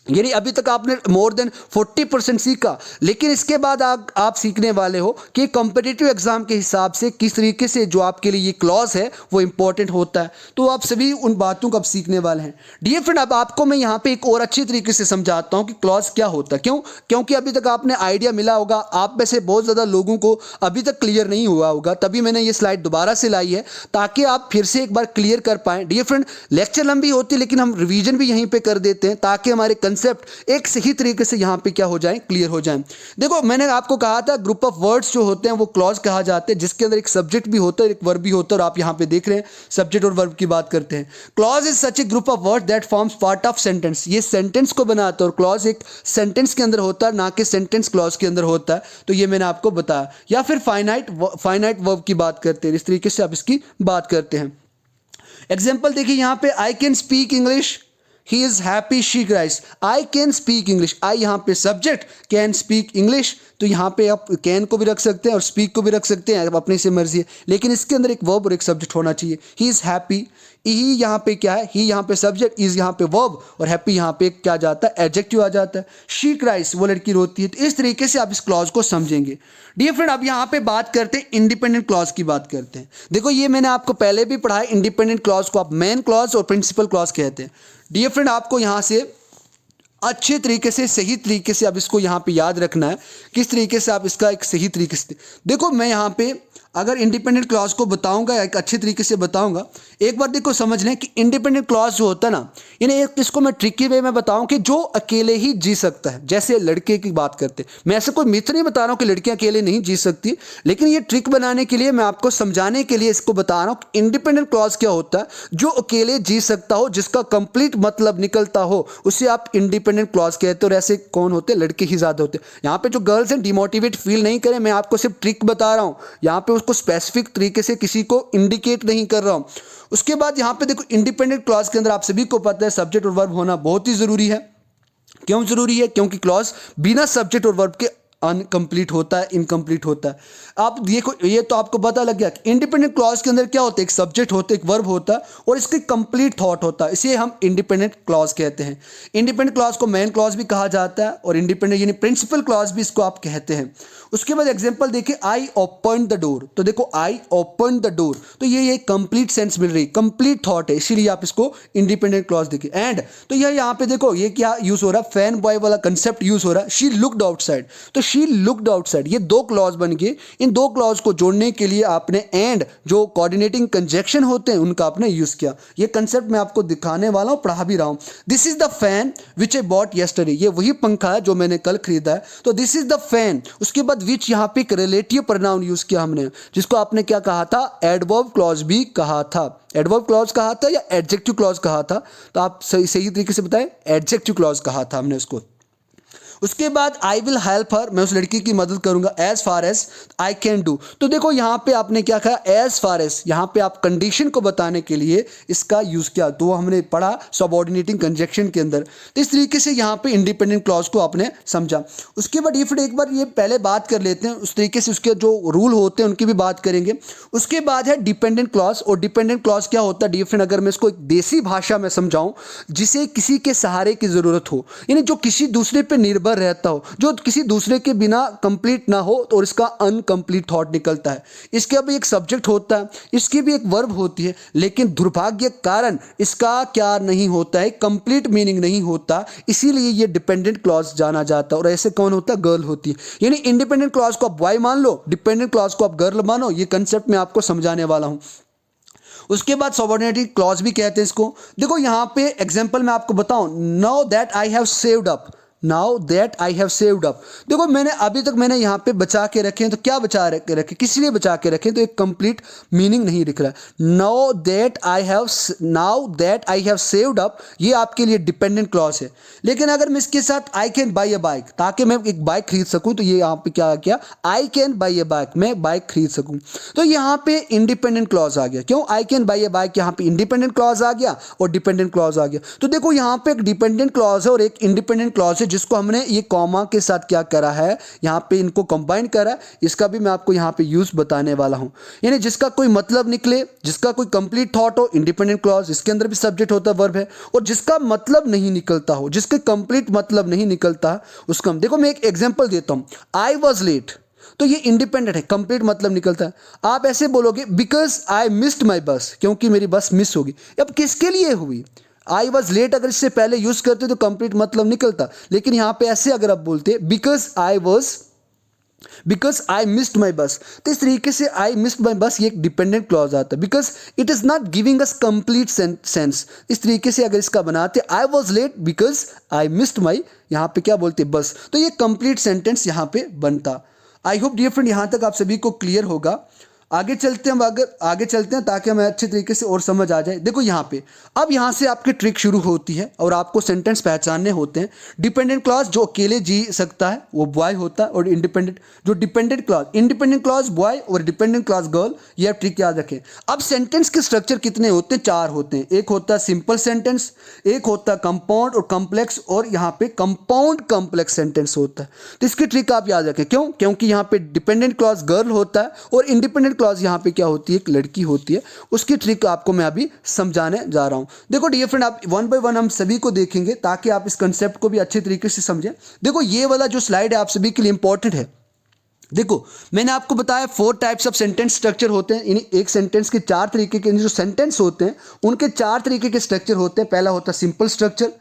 यानी अभी तक आपने मोर देन 40% सीखा, लेकिन इसके बाद आप सीखने वाले हो कि कॉम्पिटिटिव एग्जाम के हिसाब से किस तरीके से जो आपके लिए ये क्लॉज है वो इंपॉर्टेंट होता है। तो आप सभी उन बातों को अब सीखने वाले हैं। डियर फ्रेंड, अब आपको मैं यहाँ पे एक और अच्छी तरीके से समझाता हूँ कि क्लॉज क्या होता है। क्योंकि अभी तक आपने आइडिया मिला होगा, आप में से बहुत ज़्यादा लोगों को अभी तक क्लियर नहीं हुआ होगा, तभी मैंने ये स्लाइड दोबारा से लाई है ताकि आप फिर से एक बार क्लियर कर पाएँ। डियर फ्रेंड, लेक्चर लंबी होती है लेकिन हम रिविजन भी यहीं पर कर देते हैं ताकि हमारे कंसेप्ट एक सही तरीके से यहां पे क्या हो जाए, क्लियर हो जाए। देखो मैंने आपको कहा था ग्रुप ऑफ वर्ड्स जो होते हैं वो क्लॉज कहा जाते हैं, जिसके अंदर एक सब्जेक्ट भी होता है, एक वर्ब भी होता है, और आप यहां पे देख रहे हैं सब्जेक्ट और वर्ब की बात करते हैं। Clause is such A group of word that forms part of sentence. ये सेंटेंस को बनाता है, और क्लॉज एक सेंटेंस के अंदर होता है, ना कि सेंटेंस क्लॉज के अंदर होता है। तो ये मैंने आपको बताया। या फिर फाइनाइट वर्ब की बात करते हैं, इस तरीके से आप इसकी बात करते हैं। एग्जाम्पल देखिए यहां पे, I can speak English, he is happy, she cries. I can speak English, I यहाँ पे सब्जेक्ट, कैन स्पीक इंग्लिश, तो यहाँ पे आप कैन को भी रख सकते हैं और स्पीक को भी रख सकते हैं, अपनी से मर्जी है, लेकिन इसके अंदर एक वर्ब और एक सब्जेक्ट होना चाहिए। ही इज हैप्पी, ही यहाँ पे क्या है, ही यहाँ पे सब्जेक्ट, इज यहाँ पे वर्ब और हैप्पी यहाँ पे क्या जाता है, एडजेक्टिव आ जाता है। शी क्राइज, वो लड़की रोती है। तो इस तरीके से आप इस क्लॉज को समझेंगे। डियर फ्रेंड, अब यहाँ पे बात करते हैं इंडिपेंडेंट क्लॉज की बात करते हैं। देखो ये मैंने आपको पहले भी पढ़ा है, इंडिपेंडेंट क्लॉज को आप मेन क्लॉज और प्रिंसिपल क्लॉज कहते हैं। डियर फ्रेंड, आपको यहाँ से अच्छे तरीके से, सही तरीके से आप इसको यहाँ पे याद रखना है, किस तरीके से आप इसका एक सही तरीके से। देखो मैं यहाँ पे अगर इंडिपेंडेंट क्लॉज को बताऊंगा या एक अच्छे तरीके से बताऊंगा, एक बार देखो समझ लें कि इंडिपेंडेंट क्लॉज जो होता है ना, यानी एक इसको मैं ट्रिकी वे में बताऊं कि जो अकेले ही जी सकता है। जैसे लड़के की बात करते हैं, मैं ऐसे कोई मिथ नहीं बता रहा हूं कि लड़कियां अकेले नहीं जी सकती, लेकिन ये ट्रिक बनाने के लिए मैं आपको समझाने के लिए इसको बता रहा हूं कि इंडिपेंडेंट क्लॉज क्या होता है। जो अकेले जी सकता हो, जिसका कंप्लीट मतलब निकलता हो, उसे आप इंडिपेंडेंट क्लॉज कहते हो। और ऐसे कौन होते हैं? लड़के ही ज्यादा होते हैं। यहाँ पे जो गर्ल्स हैं डिमोटिवेट फील नहीं करें, मैं आपको सिर्फ ट्रिक बता रहा हूँ, यहाँ पे उसको स्पेसिफिक तरीके से किसी को इंडिकेट नहीं कर रहा हूँ। उसके बाद यहाँ पे देखो इंडिपेंडेंट क्लॉज के अंदर आप सभी को पता है सब्जेक्ट और वर्ब होना बहुत ही जरूरी है। क्यों जरूरी है? क्योंकि क्लॉज बिना सब्जेक्ट और वर्ब के अनकंप्लीट होता है, इनकम्प्लीट होता है। आप देखो, ये तो आपको पता लग गया कि इंडिपेंडेंट क्लॉज के अंदर क्या होता है, एक सब्जेक्ट होता है, एक वर्ब होता है और इसकी कंप्लीट थॉट होता है। इसे हम इंडिपेंडेंट क्लॉज कहते हैं। इंडिपेंडेंट क्लॉज को मेन क्लॉज भी कहा जाता है और इंडिपेंडेंट यानी प्रिंसिपल क्लॉज भी इसको आप कहते हैं। उसके बाद एग्जांपल देखिए, आई ओपन द डोर। तो देखो आई ओपन द डोर, तो ये कंप्लीट सेंस मिल रही, कंप्लीट थॉट है, इसीलिए आप इसको इंडिपेंडेंट क्लॉज देखिए। एंड तो यह यहाँ पे देखो ये क्या यूज हो रहा है, फैन बॉय वाला कंसेप्ट यूज हो रहा है। शी लुक्ड आउटसाइड, तो शी लुक्ड आउटसाइड, ये दो क्लॉज बन गए। इन दो क्लॉज को जोड़ने के लिए आपने एंड जो कोऑर्डिनेटिंग कंजक्शन होते हैं उनका आपने यूज किया। ये कंसेप्ट मैं आपको दिखाने वाला हूं, पढ़ा भी रहा हूं। This is the fan which I bought yesterday, ये वही पंखा है जो मैंने कल खरीदा है। तो दिस इज द फैन। उसके बाद विच यहाँ पे एक रिलेटिव प्रोनाउन यूज किया हमने, जिसको आपने क्या कहा था, एडवर्ब क्लॉज भी कहा था। एडवर्ब क्लॉज कहा था या एडजेक्टिव क्लॉज कहा था? तो आप सही तरीके से बताएं, एडजेक्टिव क्लॉज कहा था हमने उसको। उसके बाद आई विल हेल्प हर, मैं उस लड़की की मदद करूंगा as far as I can do. तो देखो यहाँ पे आपने क्या कहा, एज फार एज, यहाँ पे आप कंडीशन को बताने के लिए इसका यूज किया। तो हमने पढ़ा सबऑर्डिनेटिंग कंजक्शन के अंदर। तो इस तरीके से यहाँ पे इंडिपेंडेंट क्लॉज को आपने समझा। उसके बाद एक बार ये पहले बात कर लेते हैं, उस तरीके से उसके जो रूल होते हैं उनकी भी बात करेंगे। उसके बाद है डिपेंडेंट क्लॉज। और डिपेंडेंट क्लॉज क्या होता है डिफरेंट, अगर मैं इसको एक देसी भाषा में समझाऊं, जिसे किसी के सहारे की जरूरत हो, यानी जो किसी दूसरे पे निर्भर रहता हो, जो किसी दूसरे के बिना कंप्लीट ना हो, तो इसका अनकंप्लीट थॉट निकलता है। इसका भी एक सब्जेक्ट होता है, इसकी भी एक वर्ब होती है, लेकिन दुर्भाग्य कारण इसका क्या नहीं होता है, कंप्लीट मीनिंग नहीं होता। इसीलिए ये डिपेंडेंट क्लॉज जाना जाता है। और ऐसे कौन होता है? गर्ल होती है। यानी इंडिपेंडेंट क्लॉज को आप बॉय मान लो, डिपेंडेंट क्लॉज को आप गर्ल मानो। ये कंसेप्ट मैं आपको समझाने वाला हूं। उसके बाद सबऑर्डिनेटिंग क्लॉज भी कहते हैं इसको। देखो यहाँ पे एग्जांपल मैं आपको बताऊं, now that I have saved up, now that I have saved up. देखो मैंने अभी तक मैंने यहाँ पे बचा के रखे हैं, तो क्या बचा के रखे, किस लिए बचा के रखे, तो एक कंप्लीट मीनिंग नहीं दिख रहा है। Now that I have saved up, ये आपके लिए डिपेंडेंट क्लॉज है। लेकिन अगर मैं इसके साथ I can buy a bike, ताकि मैं एक बाइक खरीद सकूं, तो ये यहाँ पे क्या किया, I can buy a bike, मैं बाइक खरीद सकूं। तो यहाँ पे इंडिपेंडेंट क्लॉज आ गया। क्यों? I can buy a bike, यहाँ पे इंडिपेंडेंट क्लॉज आ गया और डिपेंडेंट क्लॉज आ गया। तो देखो यहाँ पे एक डिपेंडेंट क्लॉज है और एक इंडिपेंडेंट क्लॉज है, जिसको हमने ये कॉमा के साथ क्या करा है, यहाँ पे इनको कंबाइन करा है। इसका भी मैं आपको यहाँ पे यूज बताने वाला हूँ। यानी जिसका कोई मतलब निकले, जिसका कोई कंप्लीट थॉट हो, इंडिपेंडेंट क्लॉज, इसके अंदर भी सब्जेक्ट होता है, वर्ब है। और जिसका मतलब नहीं निकलता हो, जिसके कंप्लीट मतलब नहीं निकलता, उसका देखो मैं एक एग्जांपल देता हूँ, आई वॉज लेट, तो ये इंडिपेंडेंट है, कंप्लीट मतलब निकलता है। आप ऐसे बोलोगे बिकॉज आई मिस्ड माई बस, क्योंकि मेरी बस मिस होगी। अब किसके लिए हुई? आई वॉज लेट अगर इससे पहले यूज करते तो कंप्लीट मतलब निकलता, लेकिन यहां पे ऐसे अगर आप बोलते बिकॉज आई मिस्ड माई बस, तो इस तरीके से आई मिस्ड माई बस, ये एक डिपेंडेंट क्लॉज आता है। Because it is not giving us complete sense, इस तरीके से अगर इसका बनाते I was late because I missed my, यहां पे क्या बोलते बस, तो ये कंप्लीट सेंटेंस यहां पे बनता। आई होप डियर फ्रेंड यहां तक आप सभी को क्लियर होगा। आगे चलते हैं, अगर आगे चलते हैं ताकि हमें अच्छे तरीके से और समझ आ जाए। देखो यहाँ पे अब यहाँ से आपकी ट्रिक शुरू होती है और आपको सेंटेंस पहचानने होते हैं। डिपेंडेंट क्लॉज जो अकेले जी सकता है वो बॉय होता है, और इंडिपेंडेंट क्लॉज बॉय और डिपेंडेंट क्लॉज गर्ल, ये आप ट्रिक याद रखें। अब सेंटेंस के स्ट्रक्चर कितने होते हैं? 4 होते हैं। एक होता है सिंपल सेंटेंस, एक होता है कंपाउंड और कॉम्प्लेक्स, और यहाँ पे कंपाउंड कॉम्प्लेक्स सेंटेंस होता है। तो इसकी ट्रिक आप याद रखें। क्यों? क्योंकि यहाँ पे डिपेंडेंट क्लॉज गर्ल होता है और इंडिपेंडेंट क्लॉज यहाँ पे क्या होती है, एक लड़की होती है, उसकी ट्रिक आपको मैं अभी समझाने जा रहा हूँ। देखो डियर फ्रेंड, आप वन बाय वन हम सभी को देखेंगे ताकि आप इस कंसेप्ट को भी अच्छे तरीके से समझें। देखो ये वाला जो स्लाइड है आप सभी के लिए इंपॉर्टेंट है। देखो मैंने आपको बताया 4 टाइप्स ऑफ सेंटेंस स्ट्रक्चर होते हैं, यानी एक सेंटेंस के 4 तरीके के जो सेंटेंस होते हैं उनके 4 तरीके के स्ट्रक्चर होते हैं। पहला होता है सिंपल स्ट्रक्चर,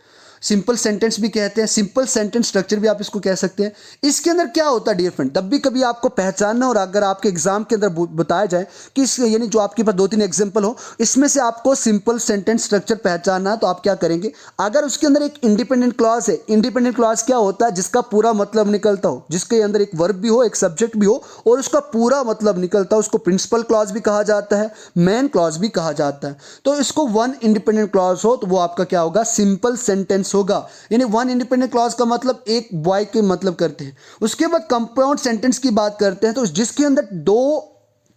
सिंपल सेंटेंस भी कहते हैं, सिंपल सेंटेंस स्ट्रक्चर भी आप इसको कह सकते हैं। इसके अंदर क्या होता है डियर फ्रेंड, तब भी कभी आपको पहचानना, और अगर आपके एग्जाम के अंदर बताया जाए कि इस यानी जो आपके पास 2-3 एग्जांपल हो, इसमें से आपको सिंपल सेंटेंस स्ट्रक्चर पहचानना है, तो आप क्या करेंगे, अगर उसके अंदर एक इंडिपेंडेंट क्लॉज है, इंडिपेंडेंट क्लॉज क्या होता है, जिसका पूरा मतलब निकलता हो, जिसके अंदर एक वर्ब भी हो, एक सब्जेक्ट भी हो और उसका पूरा मतलब निकलता हो, उसको प्रिंसिपल क्लॉज भी कहा जाता है, मेन क्लॉज भी कहा जाता है। तो इसको वन इंडिपेंडेंट क्लॉज हो तो वो आपका क्या होगा, सिंपल सेंटेंस होगा। यानी वन इंडिपेंडेंट क्लॉज का मतलब एक बॉय के मतलब करते हैं। उसके बाद कंपाउंड सेंटेंस की बात करते हैं, तो जिसके अंदर 2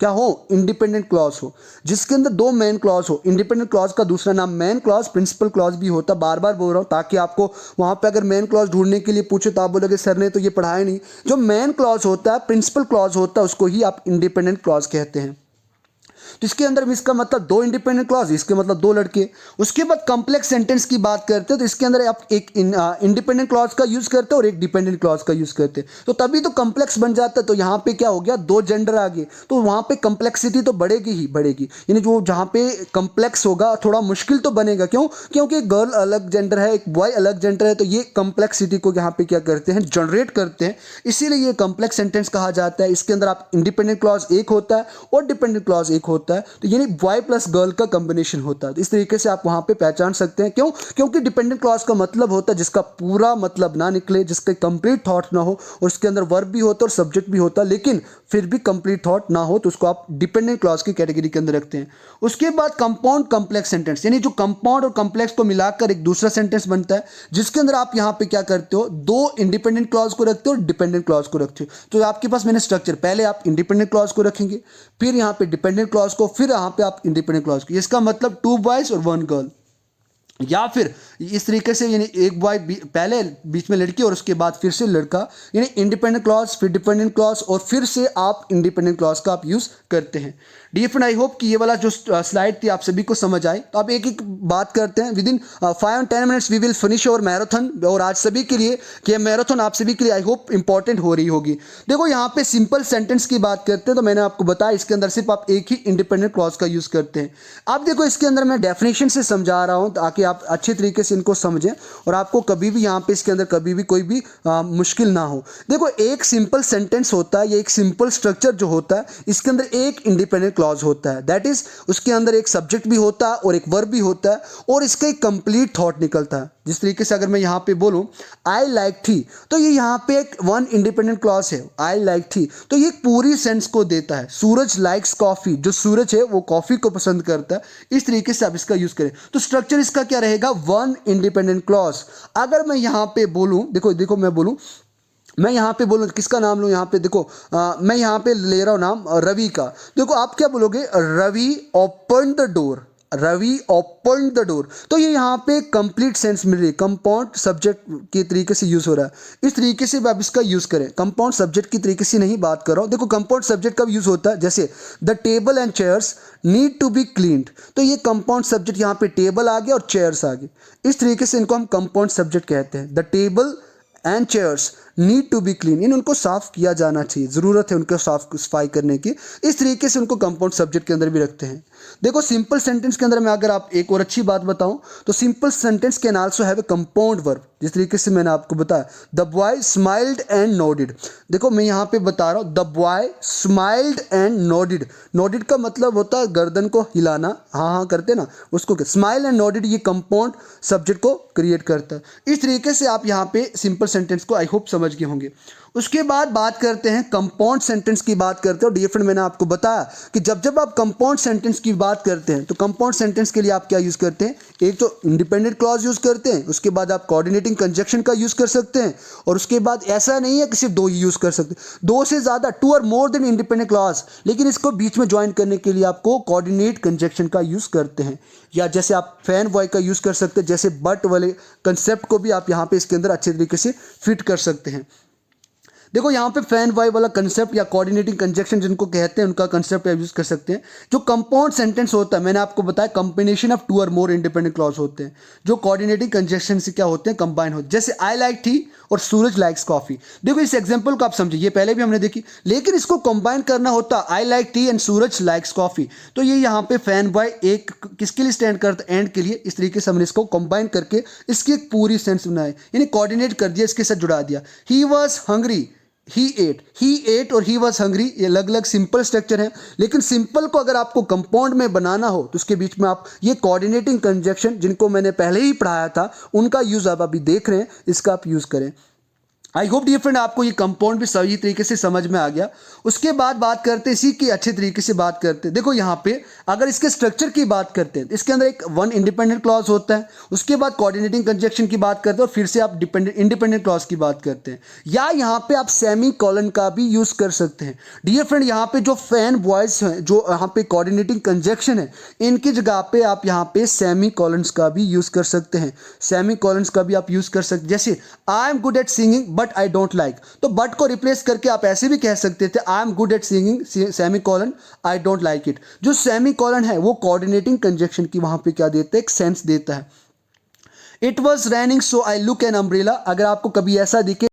क्या हो, इंडिपेंडेंट क्लॉज हो, जिसके अंदर 2 मेन क्लॉज हो। इंडिपेंडेंट क्लॉज का दूसरा नाम मेन क्लॉज, प्रिंसिपल क्लॉज भी होता। बार बार बोल रहा हूं ताकि आपको वहां पे अगर मेन क्लॉज ढूंढने के लिए पूछे तो आप बोलोगे सर ने तो ये पढ़ाया नहीं। जो मेन क्लॉज होता है, प्रिंसिपल क्लॉज होता है, उसको ही आप इंडिपेंडेंट क्लॉज कहते हैं। तो इसके अंदर भी इसका मतलब 2 इंडिपेंडेंट क्लॉज, इसके मतलब 2 लड़के। उसके बाद कॉम्प्लेक्स सेंटेंस की बात करते हैं, तो इसके अंदर आप एक इंडिपेंडेंट क्लॉज का यूज करते हैं और एक डिपेंडेंट क्लॉज का यूज करते हैं, तो तभी तो कॉम्प्लेक्स बन जाता है। तो यहाँ पे क्या हो गया, 2 जेंडर आ गए, तो वहाँ पे कॉम्प्लेक्सिटी तो बढ़ेगी ही बढ़ेगी। यानी जो जहाँ पे कॉम्प्लेक्स होगा थोड़ा मुश्किल तो बनेगा, क्यों, क्योंकि एक गर्ल अलग जेंडर है, एक बॉय अलग जेंडर है, तो ये कॉम्प्लेक्सिटी को यहाँ पे क्या करते हैं, जनरेट करते हैं, इसीलिए ये कॉम्प्लेक्स सेंटेंस कहा जाता है। इसके अंदर आप इंडिपेंडेंट क्लॉज एक होता है और डिपेंडेंट क्लॉज एक होता है, तो यानी बॉय प्लस गर्ल का कॉम्बिनेशन होता है। तो इस तरीके से आप वहां पे पहचान सकते हैं, क्यों, क्योंकि डिपेंडेंट क्लॉज का मतलब होता है जिसका पूरा मतलब ना निकले, जिसके कंप्लीट थॉट ना हो, और उसके अंदर वर्ब भी होता है और सब्जेक्ट भी होता है, लेकिन फिर भी कंप्लीट थॉट ना हो, तो उसको आप डिपेंडेंट क्लॉज की कैटेगरी के अंदर रखते हैं। उसके बाद कंपाउंड कॉम्प्लेक्स सेंटेंस, यानी जो कंपाउंड और कॉम्प्लेक्स को मिलाकर एक दूसरा सेंटेंस बनता है, जिसके अंदर आप यहां पे क्या करते हो, 2 इंडिपेंडेंट क्लॉज को रखते हो और डिपेंडेंट क्लॉज को रखते हो। तो आपके पास मैंने स्ट्रक्चर, पहले आप इंडिपेंडेंट क्लॉज को रखेंगे, फिर यहां पे डिपेंडेंट क्लॉज को, फिर यहां पे आप इंडिपेंडेंट क्लॉज को। इसका मतलब 2 बॉयज और 1 गर्ल, या फिर इस तरीके से, यानी एक बॉय पहले बीच में लड़की और उसके बाद फिर से लड़का, यानी इंडिपेंडेंट क्लॉज फिर डिपेंडेंट क्लॉज और फिर से आप इंडिपेंडेंट क्लॉज का आप यूज करते हैं। डियर फ्रेंड, आई होप कि ये वाला जो स्लाइड थी आप सभी को समझ आई। तो आप एक एक बात करते हैं, within 5 and 10 minutes we will finish our marathon. और आज सभी के लिए कि मैराथन आप सभी के लिए आई होप इंपॉर्टेंट हो रही होगी। देखो यहाँ पे सिंपल सेंटेंस की बात करते हैं, तो मैंने आपको बताया इसके अंदर सिर्फ आप एक ही इंडिपेंडेंट क्लॉज का यूज करते हैं। आप देखो इसके अंदर मैं डेफिनेशन से समझा रहा हूँ ताकि आप अच्छे तरीके से इनको समझें और आपको कभी भी यहाँ पे इसके अंदर कभी भी कोई भी मुश्किल ना हो। देखो एक सिंपल सेंटेंस होता है, ये एक सिंपल स्ट्रक्चर जो होता है, इसके अंदर एक इंडिपेंडेंट क्लॉज होता है, दैट इज उसके अंदर एक सब्जेक्ट भी होता है और एक वर्ब भी होता है और इसका एक कंप्लीट थॉट निकलता है। जिस तरीके से अगर मैं यहाँ पे बोलूँ आई लाइक टी, तो ये यहाँ पे एक 1 इंडिपेंडेंट क्लॉज है, आई लाइक टी, तो ये पूरी सेंस को देता है। सूरज लाइक्स कॉफी, जो सूरज है वो कॉफी को पसंद करता है। इस तरीके से आप इसका यूज करें, तो स्ट्रक्चर इसका क्या रहेगा, 1 इंडिपेंडेंट क्लॉज। अगर मैं यहाँ पे बोलूँ, देखो मैं बोलूँ, मैं यहाँ पे बोलूँ किसका नाम लूँ, यहाँ पे देखो मैं यहाँ पे ले रहा हूँ नाम रवि का। देखो आप क्या बोलोगे, Ravi open the door, Ravi open the door, तो ये यहाँ पे कंप्लीट सेंस मिल रही है, कंपाउंड सब्जेक्ट के तरीके से यूज हो रहा है। इस तरीके से आप इसका यूज करें, कंपाउंड सब्जेक्ट की तरीके से नहीं बात कर रहा हूँ। देखो कंपाउंड सब्जेक्ट कब यूज होता है, जैसे the table and chairs need to be cleaned, तो ये कंपाउंड सब्जेक्ट यहाँ पे टेबल आ गया और चेयर्स आ गए। इस तरीके से इनको हम कंपाउंड सब्जेक्ट कहते हैं। The table and chairs need to be clean, इन उनको साफ किया जाना चाहिए, ज़रूरत है उनको साफ सफाई करने की। इस तरीके से उनको कंपाउंड सब्जेक्ट के अंदर भी रखते हैं। देखो सिंपल सेंटेंस के अंदर मैं अगर आप एक और अच्छी बात बताऊं, तो simple sentence can also have a compound verb, जिस तरीके से मैंने आपको बताया द बॉय स्माइल्ड एंड नोडिड। देखो मैं यहाँ पे बता रहा हूँ द बॉय स्माइल्ड एंड नोडिड, नोडिड का मतलब होता है गर्दन को हिलाना, हाँ हाँ करते ना, उसको स्माइल एंड नोडिड, ये कंपाउंड सब्जेक्ट को क्रिएट करता है। इस तरीके से आप यहाँ पे सिंपल सेंटेंस को आई होप समझ गए होंगे। उसके बाद बात करते हैं कंपाउंड सेंटेंस की बात करते हैं। डियर फ्रेंड, मैंने आपको बताया कि जब जब आप कंपाउंड सेंटेंस की बात करते हैं तो कंपाउंड सेंटेंस के लिए आप क्या यूज करते हैं, एक तो इंडिपेंडेंट क्लॉज यूज करते हैं, उसके बाद आप कोऑर्डिनेटिंग कंजक्शन का यूज कर सकते हैं, और उसके बाद ऐसा नहीं है कि सिर्फ 2 ही यूज कर सकते, 2 से ज्यादा, 2 और मोर देन इंडिपेंडेंट क्लॉज, लेकिन इसको बीच में ज्वाइन करने के लिए आपको कोऑर्डिनेट कंजक्शन का यूज करते हैं। या जैसे आप फैन बॉय का यूज कर सकते हैं, जैसे बट वाले कंसेप्ट को भी आप यहाँ पे इसके अंदर अच्छे तरीके से फिट कर सकते हैं। देखो यहाँ पे फैन वाई वाला कंसेप्ट या कोऑर्डिनेटिंग कंजक्शन जिनको कहते हैं उनका कंसेप्ट आप यूज कर सकते हैं। जो कंपाउंड सेंटेंस होता है, मैंने आपको बताया कॉम्बिनेशन ऑफ 2 और मोर इंडिपेंडेंट क्लॉज होते हैं जो कोऑर्डिनेटिंग कंजक्शन से क्या होते हैं, कंबाइन होते हैं। जैसे आई लाइक टी और सूरज लाइक्स कॉफी। देखो इस एग्जांपल को आप समझिए, ये पहले भी हमने देखी, लेकिन इसको कंबाइन करना होता I like T and Suraj likes coffee, तो ये यहाँ पे फैन बॉय एक किसके लिए स्टैंड करता है, एंड के लिए। इस तरीके से हमने इसको कंबाइन करके इसकी एक पूरी सेंस बनाई, यानी कोऑर्डिनेट कर दिया, इसके साथ जुड़ा दिया। He was hungry, he ate और ही वॉज हंग्री, ये अलग अलग सिंपल स्ट्रक्चर है, लेकिन सिंपल को अगर आपको कंपाउंड में बनाना हो तो उसके बीच में आप ये कोऑर्डिनेटिंग कंजक्शन जिनको मैंने पहले ही पढ़ाया था उनका यूज आप अभी देख रहे हैं, इसका आप यूज करें। आई होप डियर फ्रेंड आपको ये कंपाउंड भी सही तरीके से समझ में आ गया। उसके बाद बात करते हैं इसी की अच्छे तरीके से बात करते हैं। देखो यहाँ पे अगर इसके स्ट्रक्चर की बात करते हैं, इसके अंदर एक 1 इंडिपेंडेंट क्लॉज होता है, उसके बाद कोऑर्डिनेटिंग कंजक्शन की बात करते हैं और फिर से आप इंडिपेंडेंट क्लॉज की बात करते हैं, या यहाँ पे आप सेमी कॉलन का भी यूज कर सकते हैं। डियर फ्रेंड यहाँ पे जो फैन वॉइस है, जो यहाँ पे कोऑर्डिनेटिंग कंजक्शन है, इनकी जगह पे आप यहाँ पे सेमी कॉलन्स का भी यूज कर सकते हैं, सेमी कॉलन्स का भी आप यूज कर सकते हैं। जैसे I am good at singing but I don't like, तो बट को रिप्लेस करके आप ऐसे भी कह सकते थे I am good at singing semi colon I don't like it. जो सेमी कॉलन है वो कोऑर्डिनेटिंग कंजक्शन की वहां पे क्या देता है, एक सेंस देता है। It was raining so I look an umbrella, अगर आपको कभी ऐसा दिखे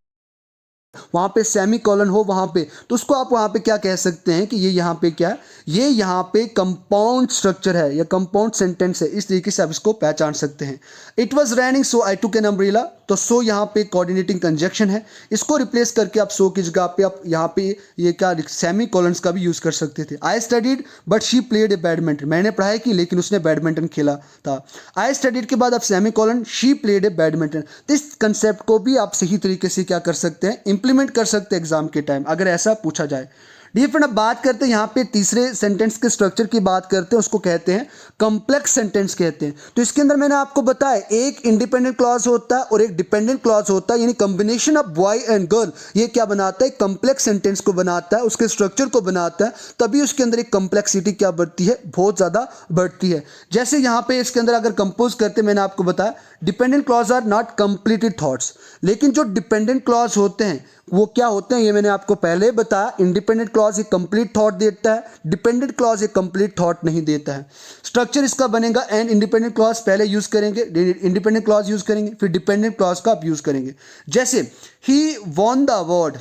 वहां पे सेमी कॉलन हो वहां पे, तो उसको आप वहां पे क्या कह सकते हैं कि ये यहाँ पे क्या है, ये यहाँ पे कंपाउंड स्ट्रक्चर है या कंपाउंड सेंटेंस है, इस तरीके से आप इसको पहचान सकते हैं। It was raining so I took an umbrella, तो सो यहाँ पे कोऑर्डिनेटिंग कंजक्शन है, इसको रिप्लेस करके आप सो की जगह पे आप यहाँ पे ये क्या सेमी कॉलन्स का भी यूज कर सकते थे। I studied but she played A badminton, मैंने पढ़ाई की लेकिन उसने बैडमिंटन खेला था। आई स्टडीड के बाद आप semi colon she played A badminton, तो इस कंसेप्ट को भी आप सही तरीके से क्या कर सकते हैं, इंप्लीमेंट कर सकते हैं एग्जाम के टाइम अगर ऐसा पूछा जाए। डियर फ्रेंड अब बात करते हैं यहाँ पे तीसरे सेंटेंस के स्ट्रक्चर की बात करते हैं, उसको कहते हैं कॉम्प्लेक्स सेंटेंस कहते हैं। तो इसके अंदर मैंने आपको बताया एक इंडिपेंडेंट क्लॉज होता है और एक डिपेंडेंट क्लॉज होता है, यानी combination of boy and girl ये क्या बनाता है, कॉम्प्लेक्स सेंटेंस को बनाता है, उसके स्ट्रक्चर को बनाता है, तभी उसके अंदर एक कॉम्प्लेक्सिटी क्या बढ़ती है, बहुत ज़्यादा बढ़ती है। जैसे यहाँ पे इसके अंदर अगर कंपोज करते मैंने आपको बताया dependent clause are not completed thoughts, लेकिन जो डिपेंडेंट क्लॉज होते हैं वो क्या होते हैं, ये मैंने आपको पहले बताया। इंडिपेंडेंट क्लॉज एक कंप्लीट थॉट देता है, डिपेंडेंट क्लॉज एक कंप्लीट थॉट नहीं देता है। स्ट्रक्चर इसका बनेगा एंड इंडिपेंडेंट क्लॉज पहले यूज करेंगे, इंडिपेंडेंट क्लॉज यूज करेंगे, फिर डिपेंडेंट क्लॉज का आप यूज करेंगे। जैसे he won the award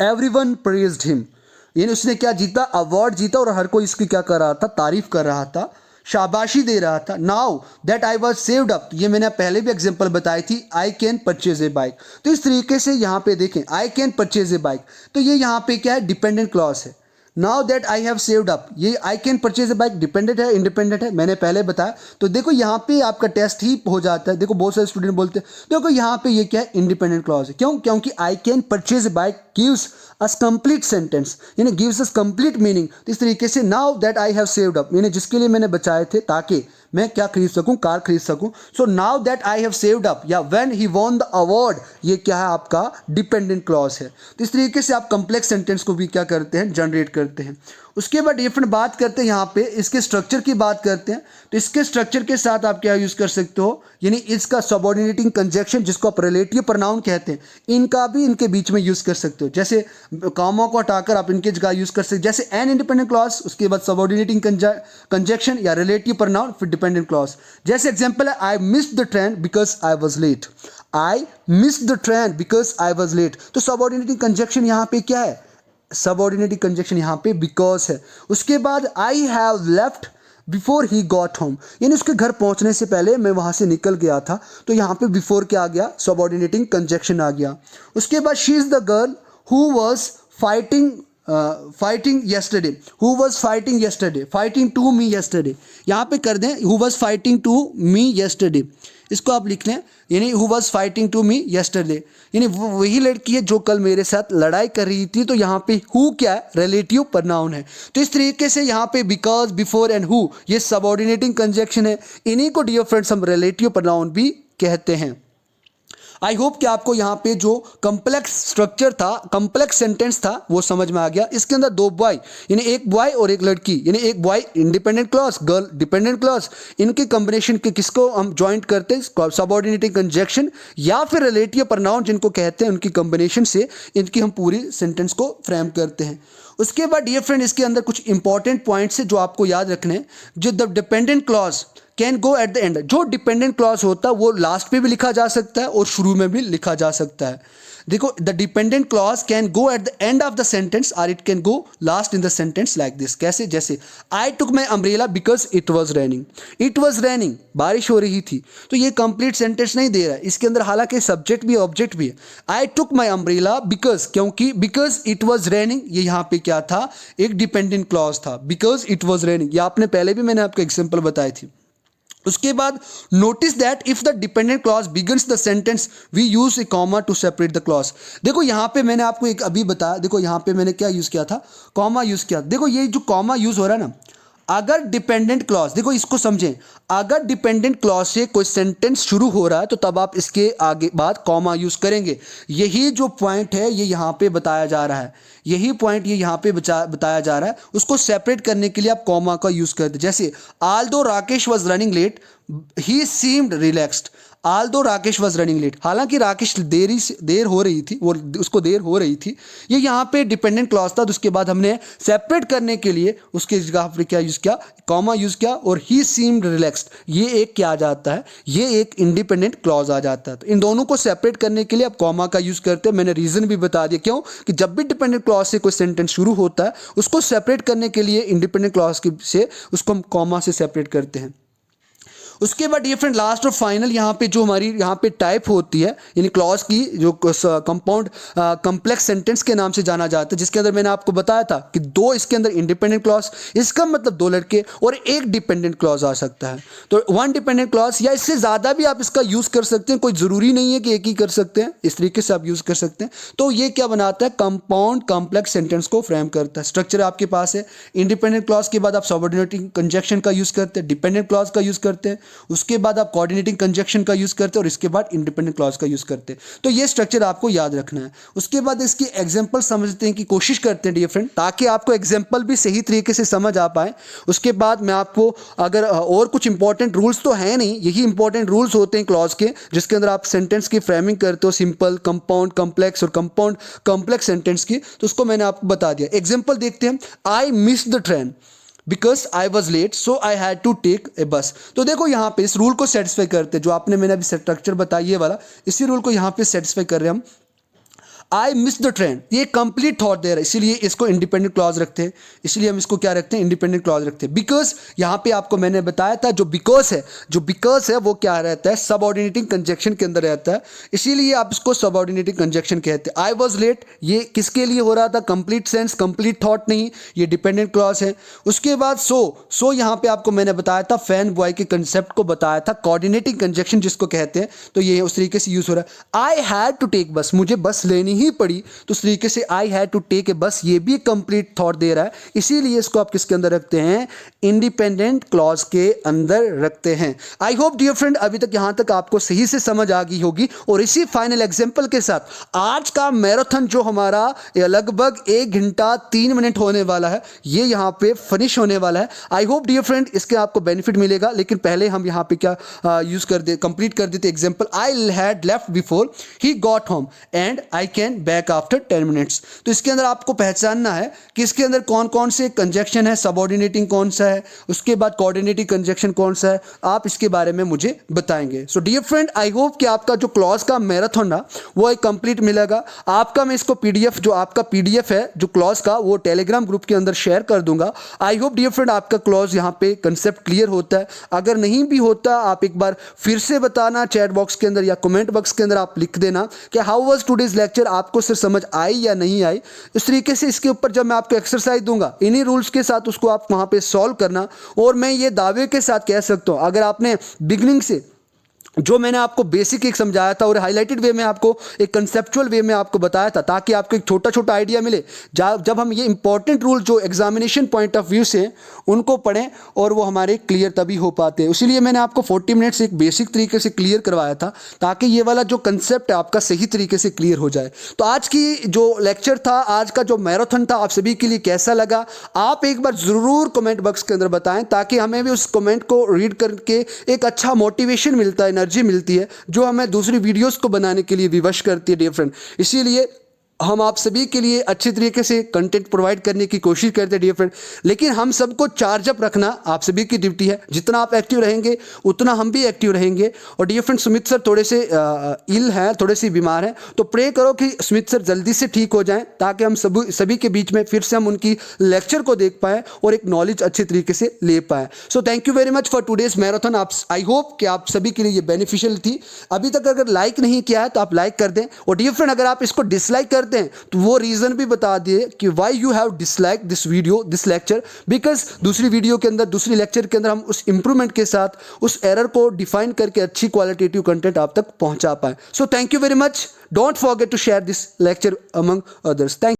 everyone praised him, यानी उसने क्या जीता, अवार्ड जीता और हर कोई इसकी क्या कर रहा था, तारीफ कर रहा था, शाबाशी दे रहा था। Now that I was saved up, ये मैंने पहले भी एग्जांपल बताई थी, I can purchase a bike. तो इस तरीके से यहाँ पे देखें I can purchase a bike, तो ये यहाँ पे क्या है, डिपेंडेंट क्लॉज है। Now that I have saved up, ये I can purchase a bike dependent है इंडिपेंडेंट है, मैंने पहले बताया। तो देखो यहाँ पे आपका टेस्ट ही हो जाता है। देखो बहुत सारे स्टूडेंट बोलते हैं देखो यहाँ पे ये क्या है, इंडिपेंडेंट क्लॉज है। क्यों, क्योंकि आई can purchase a bike gives us complete sentence, यानी गिव्स अस कंप्लीट मीनिंग। तो इस तरीके से now that I have saved up, यानी जिसके लिए मैंने बचाए थे ताकि मैं क्या खरीद सकूं, कार खरीद सकूं। So now that I have saved up या when he won the award, ये क्या है, आपका डिपेंडेंट क्लॉज है। तो इस तरीके से आप कंप्लेक्स सेंटेंस को भी क्या करते हैं, जनरेट करते हैं। उसके बाद डिफरेंट बात करते हैं यहाँ पे इसके स्ट्रक्चर की बात करते हैं। तो इसके स्ट्रक्चर के साथ आप क्या यूज कर सकते हो, यानी इसका सबऑर्डिनेटिंग कंजक्शन जिसको आप रिलेटिव प्रोनाउन कहते हैं, इनका भी इनके बीच में यूज कर सकते हो। जैसे कॉमा को हटाकर आप इनके जगह यूज कर सकते हो, जैसे एन इंडिपेंडेंट क्लॉज, उसके बाद सबऑर्डिनेटिंग कंजक्शन या रिलेटिव प्रोनाउन, फिर डिपेंडेंट क्लॉज। जैसे एग्जांपल है I missed the train because I was late, I missed the train because I was late. तो सबऑर्डिनेटिंग कंजक्शन यहाँ पे क्या है, सबऑर्डिनेटिव कंजक्शन यहाँ पे बिकॉज है। उसके बाद I have left before he got home, यानी उसके घर पहुंचने से पहले मैं वहां से निकल गया था, तो यहाँ पे बिफोर क्या आ गया, सबऑर्डिनेटिंग कंजक्शन आ गया। उसके बाद she is the girl who was fighting yesterday, who was fighting yesterday, fighting to me yesterday, यहाँ पे कर दें who was fighting to me yesterday, इसको आप लिख लें, यानी who was fighting to me yesterday, यानी वही लड़की है जो कल मेरे साथ लड़ाई कर रही थी। तो यहाँ पे हु क्या है, रिलेटिव प्रोनाउन है। तो इस तरीके से यहाँ पे बिकॉज, बिफोर एंड हु ये सबऑर्डिनेटिंग कंजक्शन है, इन्हीं को डियर फ्रेंड्स हम रिलेटिव प्रोनाउन भी कहते हैं। आई होप कि आपको यहाँ पे जो कॉम्प्लेक्स स्ट्रक्चर था, कॉम्प्लेक्स सेंटेंस था, वो समझ में आ गया। इसके अंदर दो बॉय यानी एक बॉय और एक लड़की, यानी एक boy independent clause, girl dependent clause, इनके कॉम्बिनेशन के किसको हम ज्वाइंट करते हैं, सबऑर्डिनेटिंग कंजक्शन या फिर रिलेटिव प्रोनाउन जिनको कहते हैं, उनकी कॉम्बिनेशन से इनकी हम पूरी सेंटेंस को फ्रेम करते हैं। उसके बाद डियर फ्रेंड इसके अंदर कुछ इंपॉर्टेंट पॉइंट्स है जो आपको याद रखने हैं। जो the dependent clause can go at the and, जो डिपेंडेंट क्लॉज होता है वो लास्ट पे भी लिखा जा सकता है और शुरू में भी लिखा जा सकता है। देखो, the dependent clause can go at the end of the sentence और it can go last in the sentence like this. कैसे? जैसे I took my umbrella because it was raining. It was raining, बारिश हो रही थी, तो ये complete sentence नहीं दे रहा है। इसके अंदर हालांकि सब्जेक्ट भी ऑब्जेक्ट भी है। आई टुक माई अम्ब्रेला बिकॉज, क्योंकि बिकॉज इट वॉज रेनिंग, ये यहाँ पे क्या था, एक डिपेंडेंट क्लॉज था। बिकॉज इट वॉज रेनिंग, ये आपने पहले भी मैंने आपको एग्जाम्पल बताई थी। उसके बाद notice that if the dependent clause begins the sentence we use a comma to separate the clause. देखो यहाँ पे मैंने आपको एक अभी बताया, देखो यहाँ पे मैंने क्या यूज किया था, कॉमा यूज किया। देखो ये जो कॉमा यूज हो रहा है ना, अगर डिपेंडेंट क्लॉज, देखो इसको समझें, अगर डिपेंडेंट क्लॉज से कोई सेंटेंस शुरू हो रहा है तो तब आप इसके आगे बाद कॉमा यूज करेंगे। यही जो पॉइंट है ये यहाँ पे बताया जा रहा है, यही पॉइंट ये यहाँ पे बताया जा रहा है। उसको सेपरेट करने के लिए आप कॉमा का यूज करते। जैसे although Rakesh was running late he seemed relaxed. Although Rakesh was running late, हालांकि राकेश देर हो रही थी, वो उसको देर हो रही थी, ये यहाँ पे डिपेंडेंट क्लॉज था। तो उसके बाद हमने सेपरेट करने के लिए उसके जगह पर क्या यूज़ किया, कॉमा यूज़ किया, और ही सीम्ड रिलैक्स्ड, ये एक क्या आ जाता है, ये एक इंडिपेंडेंट क्लॉज आ जाता है। तो इन दोनों को सेपरेट करने के लिए आप कॉमा का यूज़ करते हैं। मैंने रीज़न भी बता दिया, क्यों कि जब भी डिपेंडेंट क्लॉज से कोई सेंटेंस शुरू होता है उसको सेपरेट करने के लिए इंडिपेंडेंट क्लॉज से उसको हम कॉमा से सेपरेट करते हैं। उसके बाद ये फ्रेंड लास्ट और फाइनल यहाँ पे जो हमारी यहाँ पे टाइप होती है, यानी क्लॉज की जो कंपाउंड कॉम्प्लेक्स सेंटेंस के नाम से जाना जाता है, जिसके अंदर मैंने आपको बताया था कि दो इसके अंदर इंडिपेंडेंट क्लॉज, इसका मतलब दो लड़के, और एक डिपेंडेंट क्लॉज आ सकता है। तो वन डिपेंडेंट क्लॉज या इससे ज़्यादा भी आप इसका यूज़ कर सकते हैं, कोई ज़रूरी नहीं है कि एक ही कर सकते हैं, इस तरीके से आप यूज़ कर सकते हैं। तो ये क्या बनाता है, कंपाउंड कॉम्प्लेक्स सेंटेंस को फ्रेम करता है। स्ट्रक्चर आपके पास है, इंडिपेंडेंट क्लॉज के बाद आप सबऑर्डिनेटिंग कंजक्शन का यूज़ करते हैं, डिपेंडेंट क्लॉज का यूज़ करते हैं, उसके बाद आप कोऑर्डिनेटिंग कंजक्शन का यूज करते हैं, और इसके बाद इंडिपेंडेंट क्लॉज का यूज करते हैं। तो ये स्ट्रक्चर आपको याद रखना है। उसके बाद इसकी एग्जांपल समझते हैं, की कोशिश करते हैं डियर फ्रेंड, ताकि आपको एग्जांपल भी सही तरीके से समझ आ पाए। उसके बाद मैं आपको अगर और कुछ इंपॉर्टेंट रूल्स तो है नहीं, यही इंपॉर्टेंट रूल्स होते हैं क्लॉज के, जिसके अंदर आप सेंटेंस की फ्रेमिंग करते हो, सिंपल, कंपाउंड, कॉम्प्लेक्स और कंपाउंड कॉम्प्लेक्स सेंटेंस की। तो उसको मैंने आपको बता दिया। एग्जाम्पल देखते हैं, I miss the train because I was late so I had to take a bus. तो देखो यहाँ पे इस रूल को सेटिस्फाई करते हैं, जो आपने मैंने अभी स्ट्रक्चर बताया ये वाला, इसी रूल को यहाँ पे सेटिस्फाई कर रहे हैं हम। आई मिस द ट्रेन, ये कंप्लीट थॉट दे रहा है, इसीलिए इसको इंडिपेंडेंट क्लॉज रखते हैं, इसलिए हम इसको क्या रखते हैं, इंडिपेंडेंट क्लॉज रखते हैं। बिकॉज यहाँ पे आपको मैंने बताया था, जो बिकॉज है वो क्या रहता है, सबऑर्डिनेटिंग कंजक्शन के अंदर रहता है, इसीलिए आप इसको सबऑर्डिनेटिंग कंजक्शन कहते हैं। आई वॉज लेट, ये किसके लिए हो रहा था, कंप्लीट सेंस, कंप्लीट थॉट नहीं, ये डिपेंडेंट क्लॉज है। उसके बाद सो यहाँ पे आपको मैंने बताया था, फैन बॉय के कंसेप्ट को बताया था, कोऑर्डिनेटिंग कंजक्शन जिसको कहते हैं, तो ये उस तरीके से यूज हो रहा है। आई हैड टू टेक बस, मुझे बस लेनी ही पड़ी, तो उस तरीके से I had to take a bus, ये भी कंप्लीट थॉट दे रहा है, इसीलिए इसको आप किसके अंदर रखते हैं, इंडिपेंडेंट क्लॉज के अंदर रखते हैं। आई होप डियर फ्रेंड अभी तक यहां तक आपको सही से समझ आ गई होगी, और इसी फाइनल एग्जांपल के साथ आज का मैराथन जो हमारा लगभग 1 घंटा 3 मिनट होने वाला है, ये यहां पे फिनिश होने वाला है। आई होप डियर फ्रेंड इसके आपको बेनिफिट मिलेगा, लेकिन पहले हम यहां पे क्या यूज कर दे, कंप्लीट कर देते example. I had left before he got home and I can back after 10 minutes. तो इसके अंदर आपको पहचानना है कि इसके अंदर कौन कौन से कंजक्शन है, सबऑर्डिनेटिंग कौन सा है, उसके बाद कोऑर्डिनेटिंग कंजक्शन कौन सा है, आप इसके बारे में मुझे बताएंगे। So dear friend I hope कि आपका जो क्लॉज का मैराथन ना वो एक कंप्लीट मिलेगा आपका। मैं इसको पीडीएफ, जो आपका पीडीएफ है जो क्लॉज का, वो टेलीग्राम ग्रुप के अंदर शेयर कर दूंगा। आई होप डियर फ्रेंड आपका क्लॉज यहाँ पे कंसेप्ट क्लियर होता है। अगर नहीं भी होता, आप एक बार फिर से बताना चैट बॉक्स के अंदर या कमेंट बॉक्स के अंदर आप लिख देना कि हाउ वाज टुडेज लेक्चर, आपको सिर्फ समझ आई या नहीं आई। इस तरीके से इसके ऊपर जब मैं आपको एक्सरसाइज दूंगा, इन्हीं रूल्स के साथ उसको आप वहां पे सॉल्व करना। और मैं ये दावे के साथ कह सकता हूं, अगर आपने बिगनिंग से जो मैंने आपको बेसिक एक समझाया था और हाईलाइटेड वे में आपको एक कंसेप्चुअल वे में आपको बताया था, ताकि आपको एक छोटा छोटा आइडिया मिले जब हम ये इंपॉर्टेंट रूल जो एग्जामिनेशन पॉइंट ऑफ व्यू से उनको पढ़ें और वो हमारे क्लियर तभी हो पाते हैं। इसीलिए मैंने आपको 40 मिनट्स एक बेसिक तरीके से क्लियर करवाया था, ताकि ये वाला जो कंसेप्ट है आपका सही तरीके से क्लियर हो जाए। तो आज की जो लेक्चर था, आज का जो मैराथन था, आप सभी के लिए कैसा लगा आप एक बार ज़रूर कमेंट बॉक्स के अंदर बताएं, ताकि हमें भी उस कमेंट को रीड करके एक अच्छा मोटिवेशन मिलता है, एनर्जी मिलती है, जो हमें दूसरी वीडियोस को बनाने के लिए विवश करती है डियर फ्रेंड। इसीलिए हम आप सभी के लिए अच्छे तरीके से कंटेंट प्रोवाइड करने की कोशिश करते हैं डियर फ्रेंड, लेकिन हम सबको चार्जअप रखना आप सभी की ड्यूटी है। जितना आप एक्टिव रहेंगे उतना हम भी एक्टिव रहेंगे। और डियर फ्रेंड, सुमित सर थोड़े से इल हैं, थोड़े से बीमार हैं, तो प्रे करो कि सुमित सर जल्दी से ठीक हो जाएं, ताकि हम सभी के बीच में फिर से हम उनकी लेक्चर को देख पाएँ और एक नॉलेज अच्छे तरीके से ले पाएँ। सो thank you very much for today's marathon. आप आई होप कि आप सभी के लिए ये बेनिफिशियल थी। अभी तक अगर लाइक नहीं किया है तो आप लाइक कर दें, और डियर फ्रेंड अगर आप इसको डिसलाइक करते हैं तो वो रीजन भी बता दिए कि why you have dislike this video, this lecture, because दूसरी वीडियो के अंदर, दूसरी लेक्चर के अंदर हम उस इंप्रूवमेंट के साथ उस एरर को डिफाइन करके अच्छी क्वालिटेटिव कंटेंट आप तक पहुंचा पाए। So thank you very much. Don't forget to share this lecture among others. Thank